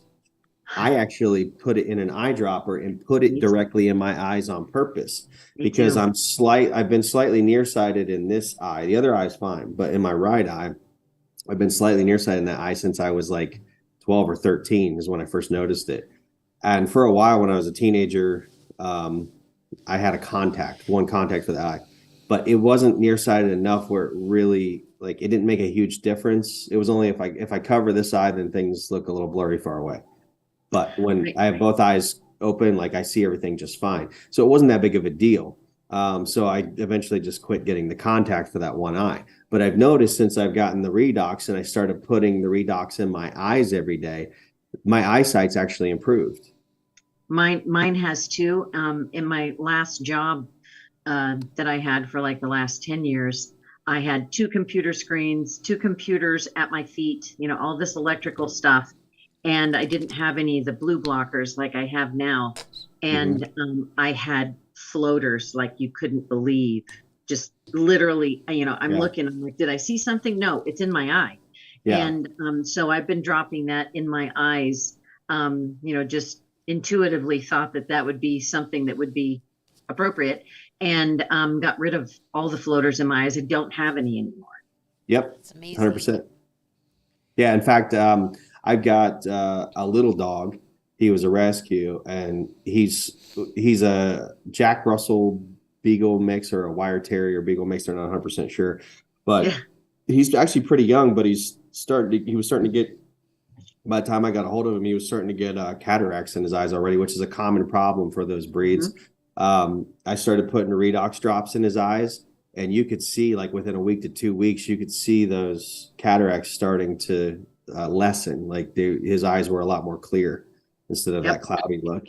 I actually put it in an eyedropper and put it directly in my eyes on purpose because I've been slightly nearsighted in this eye. The other eye is fine, but in my right eye, I've been slightly nearsighted in that eye since I was like 12 or 13 is when I first noticed it. And for a while when I was a teenager, I had one contact for the eye, but it wasn't nearsighted enough where it really, like, it didn't make a huge difference. It was only if I cover this eye, then things look a little blurry far away. But when I have both eyes open, like, I see everything just fine. So it wasn't that big of a deal. So I eventually just quit getting the contact for that one eye. But I've noticed since I've gotten the Redox and I started putting the Redox in my eyes every day, my eyesight's actually improved. Mine has too. In my last job that I had for like the last 10 years, I had 2 computer screens, 2 computers at my feet, all this electrical stuff. And I didn't have any of the blue blockers like I have now. And I had floaters like you couldn't believe. Just literally, I'm looking, I'm like, did I see something? No, it's in my eye. Yeah. And so I've been dropping that in my eyes, just intuitively thought that would be something that would be appropriate, and got rid of all the floaters in my eyes. I don't have any anymore. Yep. That's amazing. 100%. Yeah. In fact, I've got a little dog. He was a rescue, and he's a Jack Russell Beagle mix or a Wire Terrier Beagle mix. They're not 100% sure, but he's actually pretty young, but he was starting to get, by the time I got a hold of him, he was starting to get cataracts in his eyes already, which is a common problem for those breeds. I started putting Redox drops in his eyes, and you could see, like, within a week to 2 weeks, you could see those cataracts starting to lessen. Like, his eyes were a lot more clear instead of that cloudy look,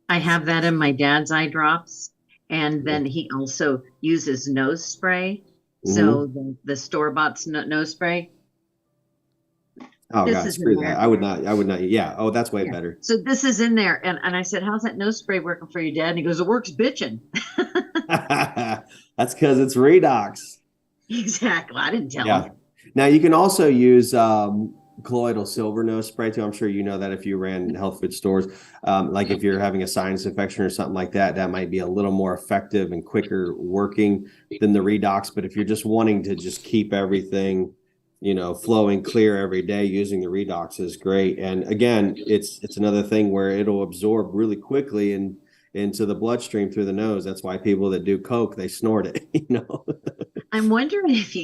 I have that in my dad's eye drops. And then he also uses nose spray. So the store-bought nose spray. Oh, God, screw that. I would not. Yeah. Oh, that's way better. So this is in there. And I said, how's that nose spray working for you, Dad? And he goes, it works bitching. That's because it's Redox. Exactly. I didn't tell him. Now, you can also use colloidal silver nose spray too. I'm sure you know that if you ran health food stores. Like if you're having a sinus infection or something like that, that might be a little more effective and quicker working than the Redox. But if you're just wanting to just keep everything, flowing clear every day, using the Redox is great. And again, it's another thing where it'll absorb really quickly into the bloodstream through the nose. That's why people that do Coke, they snort it, I'm wondering if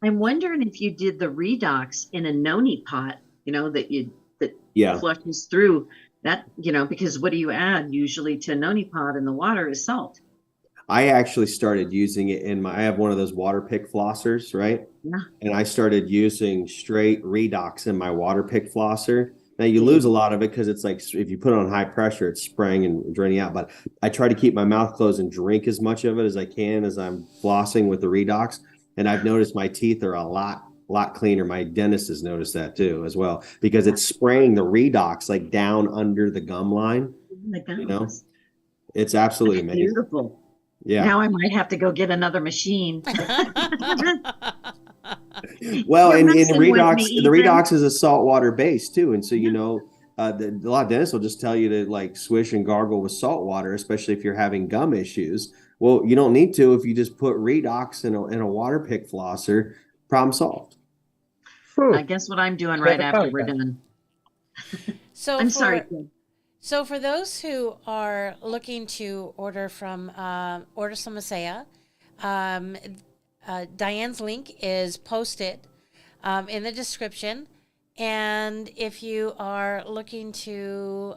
I'm wondering if you did the Redox in a noni pot, that flushes through that, because what do you add usually to a noni pot in the water is salt. I actually started using it I have one of those water pick flossers, right? Yeah. And I started using straight Redox in my water pick flosser. Now you lose a lot of it because it's like if you put it on high pressure, it's spraying and draining out. But I try to keep my mouth closed and drink as much of it as I can as I'm flossing with the Redox. And I've noticed my teeth are a lot cleaner. My dentist has noticed that too as well because it's spraying the Redox like down under the gum line. Oh my gosh. You know, it's absolutely That's amazing. beautiful. Yeah. Now I might have to go get another machine. Well, You're and messing with Redox, me, the Ethan. Redox is a saltwater base too, and so you know, a lot of dentists will just tell you to like swish and gargle with salt water, especially if you're having gum issues. Well, you don't need to if you just put Redox in a water pick flosser. Problem solved. I guess what I'm doing right after we're done. So I'm sorry. So for those who are looking to order some Asea, Diane's link is posted in the description. And if you are looking to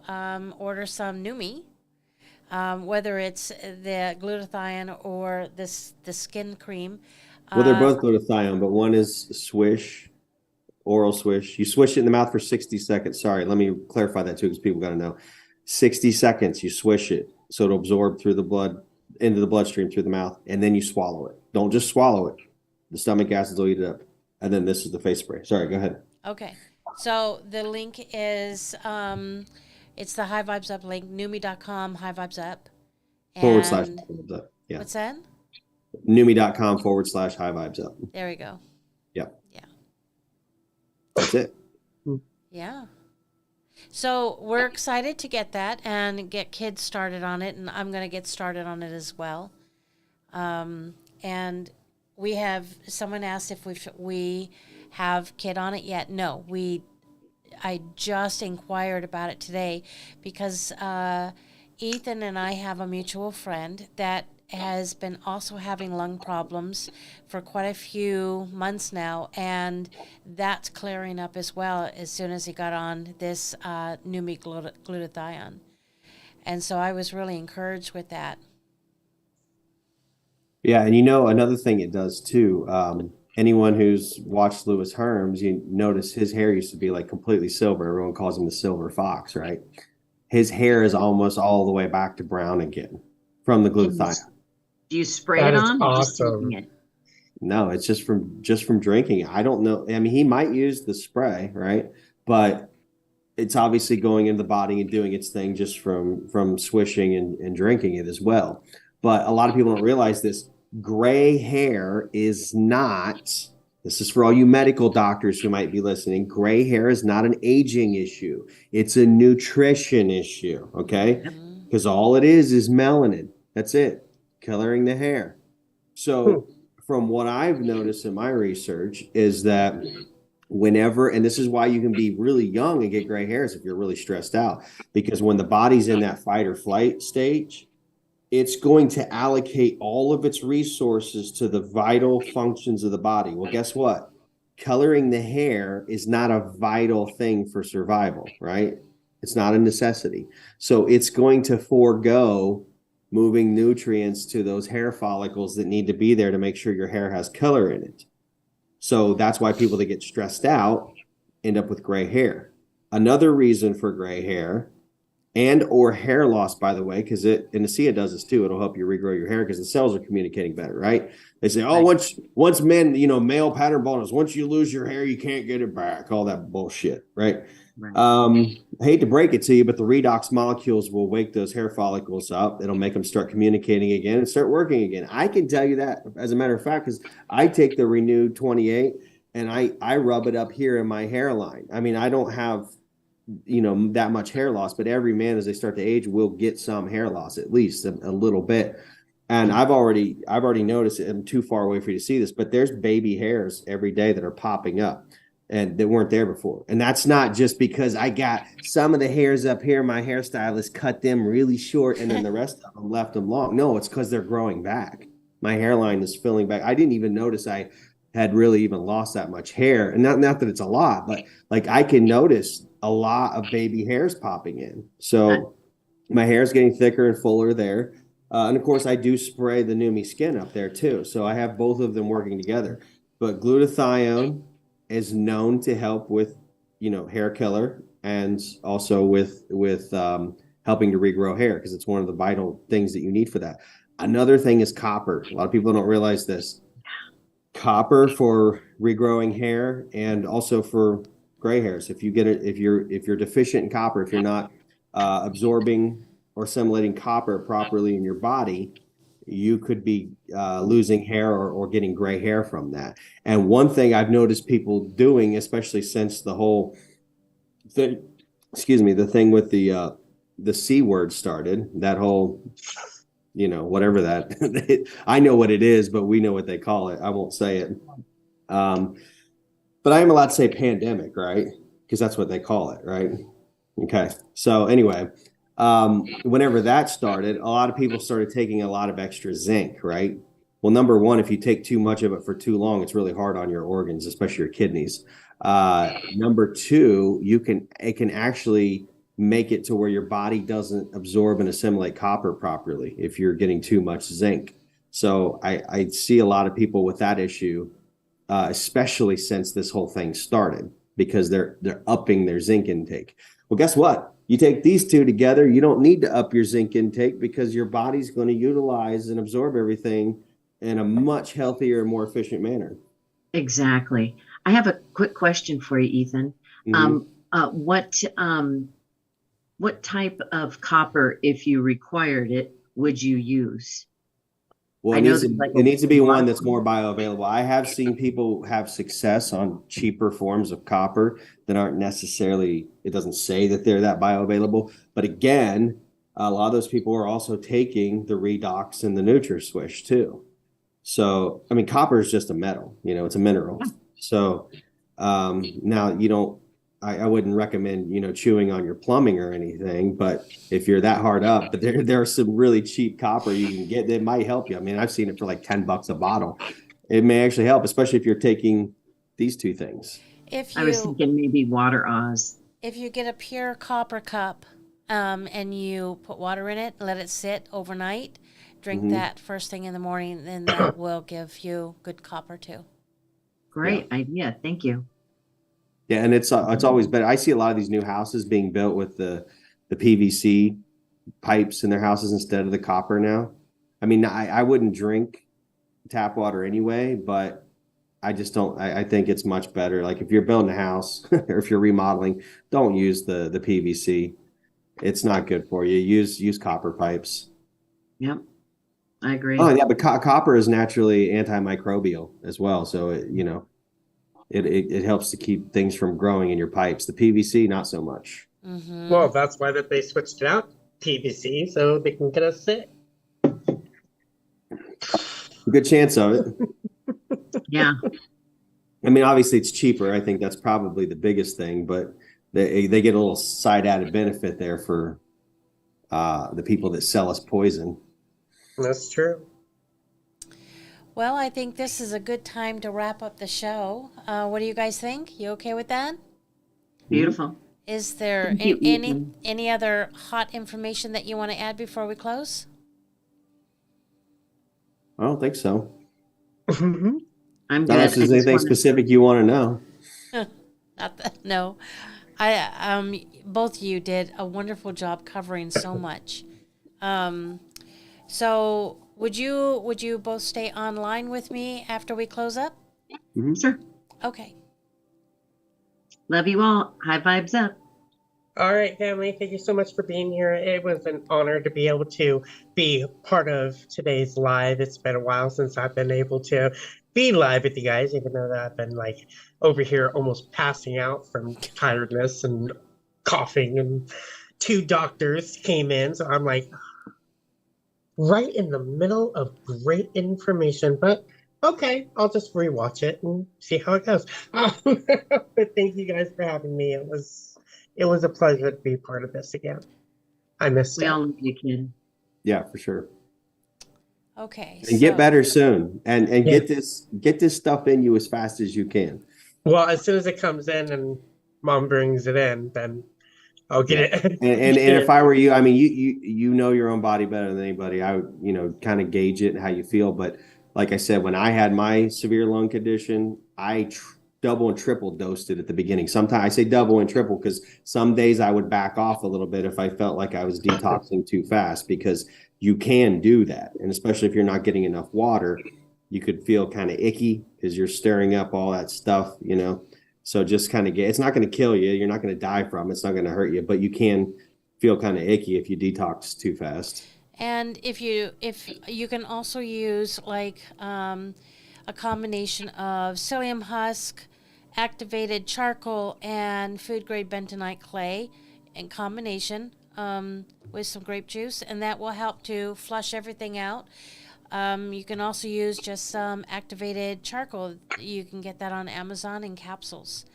order some Numi, whether it's the glutathione or the skin cream. Well, they're both glutathione, but one is swish, oral swish. You swish it in the mouth for 60 seconds. Sorry, let me clarify that too because people got to know. 60 seconds, you swish it so it'll absorb through the blood, into the bloodstream through the mouth, and then you swallow it. Don't just swallow it. The stomach acids will eat it up. And then this is the face spray. Sorry, go ahead. Okay. So the link is, it's the High Vibes Up link, Numi.com, High Vibes Up. / High Vibes Up. Yeah. What's that? Numi.com / High Vibes Up. There we go. Yep. Yeah. That's it. Yeah. So we're excited to get that and get kids started on it, and I'm going to get started on it as well. And we have someone asked if we have kid on it yet. No, I just inquired about it today because Ethan and I have a mutual friend that has been also having lung problems for quite a few months now, and that's clearing up as well as soon as he got on this Numi glutathione. And so I was really encouraged with that. Yeah, and you know another thing it does too. Anyone who's watched Louis Herms, you notice his hair used to be like completely silver. Everyone calls him the silver fox, right? His hair is almost all the way back to brown again from the glutathione. Do you spray it on? Or just taking it? No, it's just from drinking it. I don't know. I mean, he might use the spray, right? But it's obviously going into the body and doing its thing just from swishing and drinking it as well. But a lot of people don't realize this. Gray hair is not, this is for all you medical doctors who might be listening, gray hair is not an aging issue. It's a nutrition issue, okay? Because all it is melanin. That's it, coloring the hair. So from what I've noticed in my research is that whenever, and this is why you can be really young and get gray hairs if you're really stressed out, because when the body's in that fight or flight stage, it's going to allocate all of its resources to the vital functions of the body. Well, guess what? Coloring the hair is not a vital thing for survival, right? It's not a necessity. So it's going to forego moving nutrients to those hair follicles that need to be there to make sure your hair has color in it. So that's why people that get stressed out end up with gray hair. Another reason for gray hair and or hair loss, by the way, because and Asea does this too. It'll help you regrow your hair because the cells are communicating better, right? They say, oh, once men, male pattern baldness, once you lose your hair, you can't get it back. All that bullshit, right? I hate to break it to you, but the redox molecules will wake those hair follicles up. It'll make them start communicating again and start working again. I can tell you that, as a matter of fact, because I take the Renewed 28 and I rub it up here in my hairline. I mean, I don't have that much hair loss, but every man as they start to age will get some hair loss, at least a little bit. And I've already noticed it. I'm too far away for you to see this, but there's baby hairs every day that are popping up and that weren't there before. And that's not just because I got some of the hairs up here, my hairstylist cut them really short and then the rest of them left them long. No, it's because they're growing back. My hairline is filling back. I didn't even notice I had really even lost that much hair. And not that it's a lot, but like I can notice a lot of baby hairs popping in. So my hair is getting thicker and fuller there. And of course, I do spray the Numi skin up there too. So I have both of them working together. But glutathione is known to help with, hair killer, and also with helping to regrow hair, because it's one of the vital things that you need for that. Another thing is copper. A lot of people don't realize this. Copper for regrowing hair and also for gray hairs. If you're deficient in copper, if you're not absorbing or assimilating copper properly in your body, you could be losing hair or getting gray hair from that. And one thing I've noticed people doing, especially since the whole thing, the thing with the C word started, that whole, whatever that, I know what it is, but we know what they call it. I won't say it. But I am allowed to say pandemic, right? Because that's what they call it, right? Okay. So anyway, whenever that started, a lot of people started taking a lot of extra zinc, right? Well, number one, if you take too much of it for too long, it's really hard on your organs, especially your kidneys. Number two, it can actually make it to where your body doesn't absorb and assimilate copper properly if you're getting too much zinc. So I see a lot of people with that issue, especially since this whole thing started, because they're upping their zinc intake. Well, guess what? You take these two together, you don't need to up your zinc intake, because your body's going to utilize and absorb everything in a much healthier, more efficient manner. Exactly. I have a quick question for you, Ethan. What type of copper, if you required it, would you use? Well, it needs to be one that's more bioavailable. I have seen people have success on cheaper forms of copper that aren't necessarily, it doesn't say that they're that bioavailable. But again, a lot of those people are also taking the Redox and the NutraSwish too. So, I mean, copper is just a metal, it's a mineral. So now I wouldn't recommend, chewing on your plumbing or anything, but if you're that hard up, but there are some really cheap copper you can get that might help you. I mean, I've seen it for like $10 a bottle. It may actually help, especially if you're taking these two things. I was thinking maybe Water Oz. If you get a pure copper cup, and you put water in it, let it sit overnight, drink that first thing in the morning, then that will give you good copper too. Great idea. Thank you. Yeah, and it's always better. I see a lot of these new houses being built with the PVC pipes in their houses instead of the copper now. I mean, I wouldn't drink tap water anyway, but I just don't. I think it's much better. Like if you're building a house or if you're remodeling, don't use the PVC. It's not good for you. Use copper pipes. Yep, I agree. Oh yeah, but copper is naturally antimicrobial as well. So it helps to keep things from growing in your pipes. The PVC, not so much. Mm-hmm. Well, that's why they switched it out PVC, so they can get us sick. Good chance of it. Yeah. I mean, obviously it's cheaper. I think that's probably the biggest thing, but they get a little side added benefit there for the people that sell us poison. That's true. Well, I think this is a good time to wrap up the show. What do you guys think? You okay with that? Beautiful. Is there any other hot information that you want to add before we close? I don't think so. I'm good. Unless there's anything specific you want to know. No. Both of you did a wonderful job covering so much. So would you both stay online with me after we close up? Mm-hmm. Sure. Okay. Love you all. High vibes up. All right, family, thank you so much for being here. It was an honor to be able to be part of today's live. It's been a while since I've been able to be live with you guys, even though I've been like over here almost passing out from tiredness and coughing, and 2 doctors came in. So I'm like right in the middle of great information, but okay, I'll just rewatch it and see how it goes. But thank you guys for having me. It was a pleasure to be part of this again. I missed it. We all love you, kid. Yeah, for sure. Okay. And get better soon, and get this stuff in you as fast as you can. Well, as soon as it comes in and Mom brings it in, then I'll get it. And if I were you, I mean, you know your own body better than anybody. I would, kind of gauge it and how you feel. But like I said, when I had my severe lung condition, I double and triple dosed it at the beginning. Sometimes I say double and triple because some days I would back off a little bit if I felt like I was detoxing too fast, because you can do that. And especially if you're not getting enough water, you could feel kind of icky because you're stirring up all that stuff, So just kind of it's not going to kill you. You're not going to die from it. It's not going to hurt you, but you can feel kind of icky if you detox too fast. And if you can also use like a combination of psyllium husk, activated charcoal, and food grade bentonite clay in combination with some grape juice, and that will help to flush everything out. You can also use just some activated charcoal. You can get that on Amazon in capsules.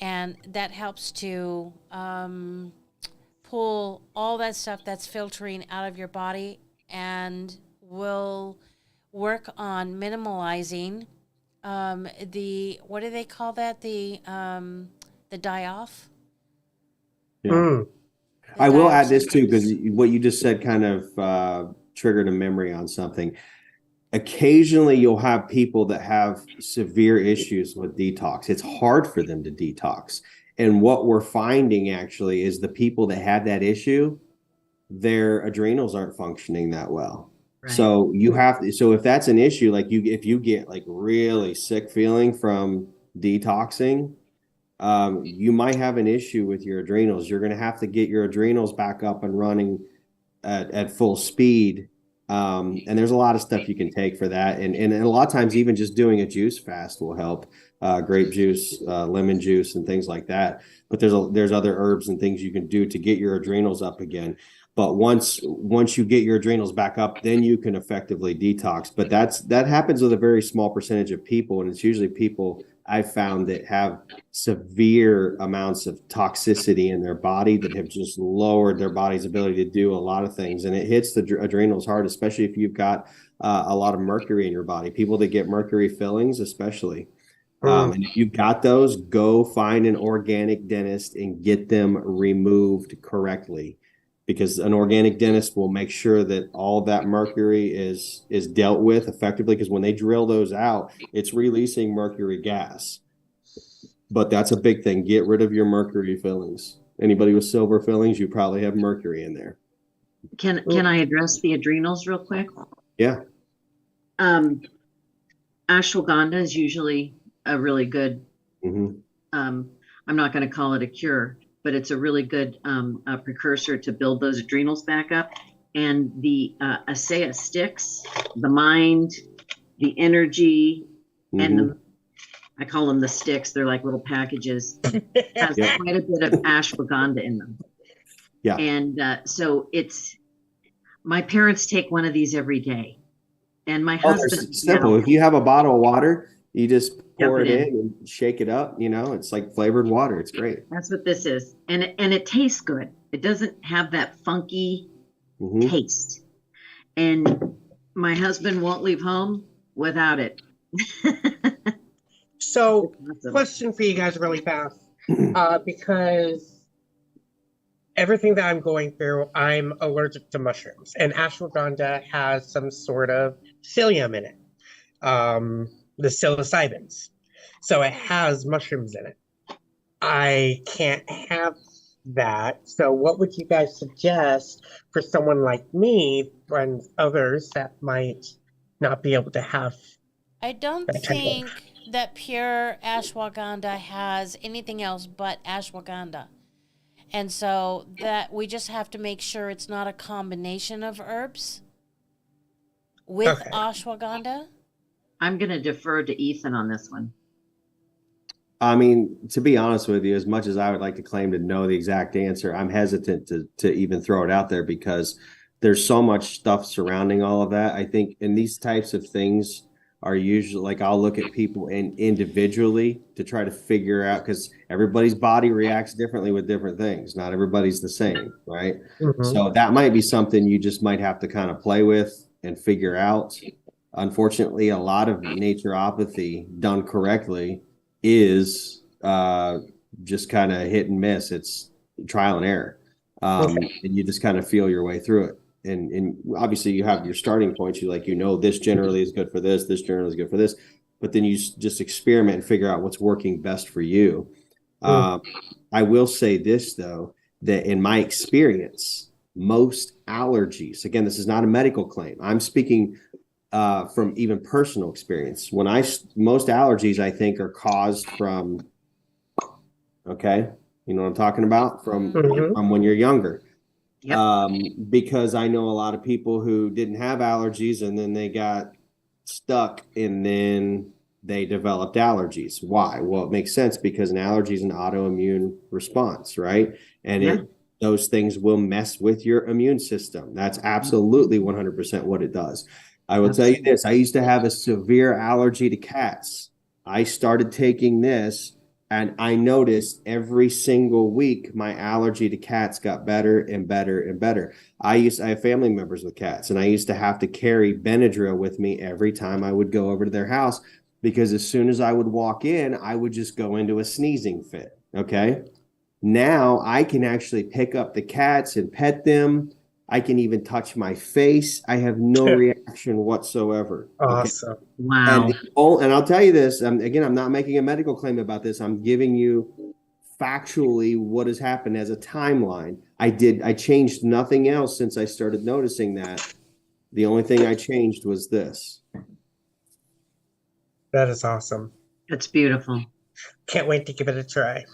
And that helps to pull all that stuff that's filtering out of your body, and will work on minimalizing what do they call that? The die-off? Yeah. I will add this too, because what you just said kind of triggered a memory on something. Occasionally you'll have people that have severe issues with detox. It's hard for them to detox. And what we're finding actually is the people that had that issue, their adrenals aren't functioning that well. Right. So if that's an issue, like if you get like really sick feeling from detoxing, you might have an issue with your adrenals. You're going to have to get your adrenals back up and running at full speed. And there's a lot of stuff you can take for that. And a lot of times even just doing a juice fast will help, grape juice, lemon juice, and things like that. But there's other herbs and things you can do to get your adrenals up again. But once you get your adrenals back up, then you can effectively detox. But that happens with a very small percentage of people. And it's usually people I've found that have severe amounts of toxicity in their body that have just lowered their body's ability to do a lot of things. And it hits the adrenals hard, especially if you've got a lot of mercury in your body. People that get mercury fillings, especially. And if you've got those, go find an organic dentist and get them removed correctly, because an organic dentist will make sure that all that mercury is dealt with effectively, because when they drill those out, it's releasing mercury gas. But that's a big thing. Get rid of your mercury fillings. Anybody with silver fillings, you probably have mercury in there. Can I address the adrenals real quick? Yeah. Ashwagandha is usually a really good, I'm not going to call it a cure, but it's a really good precursor to build those adrenals back up. And the Asea sticks, the mind, the energy, and I call them the sticks. They're like little packages. Has quite a bit of ashwagandha in them. Yeah. And so my parents take one of these every day. And my husband. It's simple. If you have a bottle of water, you just pour it in and shake it up. It's like flavored water. It's great. That's what this is. And it tastes good. It doesn't have that funky taste. And my husband won't leave home without it. So, question for you guys really fast. Because everything that I'm going through, I'm allergic to mushrooms. And ashwagandha has some sort of psyllium in it. The psilocybins. So it has mushrooms in it. I can't have that. So what would you guys suggest for someone like me and others that might not be able to have? I don't think that pure ashwagandha has anything else but ashwagandha. And so that we just have to make sure it's not a combination of herbs with ashwagandha. I'm going to defer to Ethan on this one. I mean, to be honest with you, as much as I would like to claim to know the exact answer, I'm hesitant to even throw it out there, because there's so much stuff surrounding all of that. I think in these types of things are usually, like, I'll look at people individually to try to figure out, because everybody's body reacts differently with different things. Not everybody's the same, right? So that might be something you just might have to kind of play with and figure out. Unfortunately, a lot of naturopathy done correctly is just kind of hit and miss. trial and error. And you just kind of feel your way through it. And obviously you have your starting points. This generally is good for this generally is good for this, but then you just experiment and figure out what's working best for you. I will say this though, that in my experience, most allergies, again, this is not a medical claim. I'm speaking from even personal experience. Most allergies I think are caused from, okay, you know what I'm talking about? From when you're younger. Yep. Because I know a lot of people who didn't have allergies and then they got stuck and then they developed allergies. Why? Well, it makes sense because an allergy is an autoimmune response, right? And those things will mess with your immune system. That's absolutely 100% what it does. I will tell you this. I used to have a severe allergy to cats. I started taking this and I noticed every single week my allergy to cats got better and better and better. I have family members with cats, and I used to have to carry Benadryl with me every time I would go over to their house, because as soon as I would walk in, I would just go into a sneezing fit. Okay. Now I can actually pick up the cats and pet them. I can even touch my face. I have no reaction whatsoever. Awesome. Okay? Wow. And I'll tell you this, again, I'm not making a medical claim about this. I'm giving you factually what has happened as a timeline. I changed nothing else since I started noticing that. The only thing I changed was this. That is awesome. That's beautiful. Can't wait to give it a try.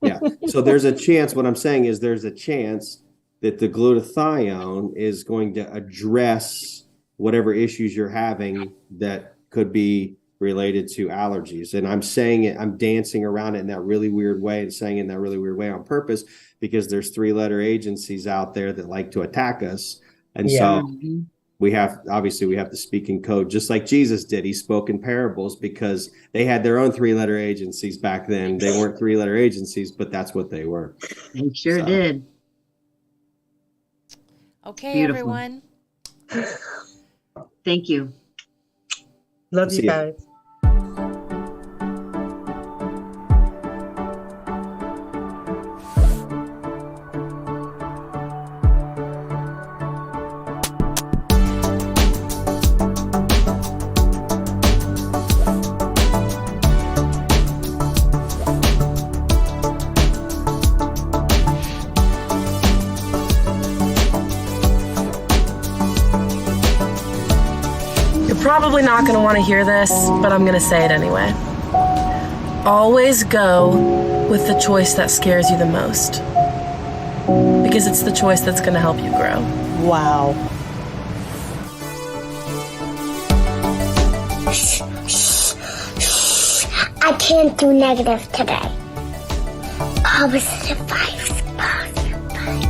Yeah. So there's a chance. What I'm saying is there's a chance that the glutathione is going to address whatever issues you're having that could be related to allergies. And I'm saying it, I'm dancing around it in that really weird way and saying it in that really weird way on purpose, because there's 3-letter agencies out there that like to attack us. And so we have to speak in code, just like Jesus did. He spoke in parables because they had their own 3-letter agencies back then. They weren't 3-letter agencies, but that's what they were. They sure did. Okay, Beautiful. everyone. Thank you. Love you guys. Probably not going to want to hear this, but I'm going to say it anyway. Always go with the choice that scares you the most, because it's the choice that's going to help you grow. Wow. I can't do negative today. Positive vibes, positive vibes.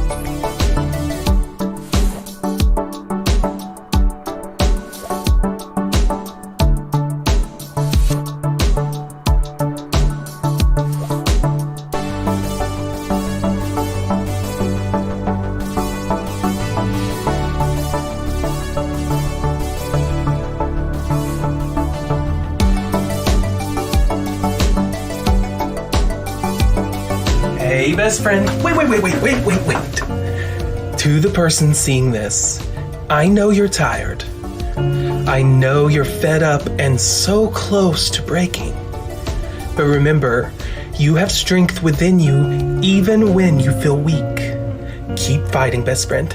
Hey, best friend. Wait. To the person seeing this, I know you're tired. I know you're fed up and so close to breaking. But remember, you have strength within you even when you feel weak. Keep fighting, best friend.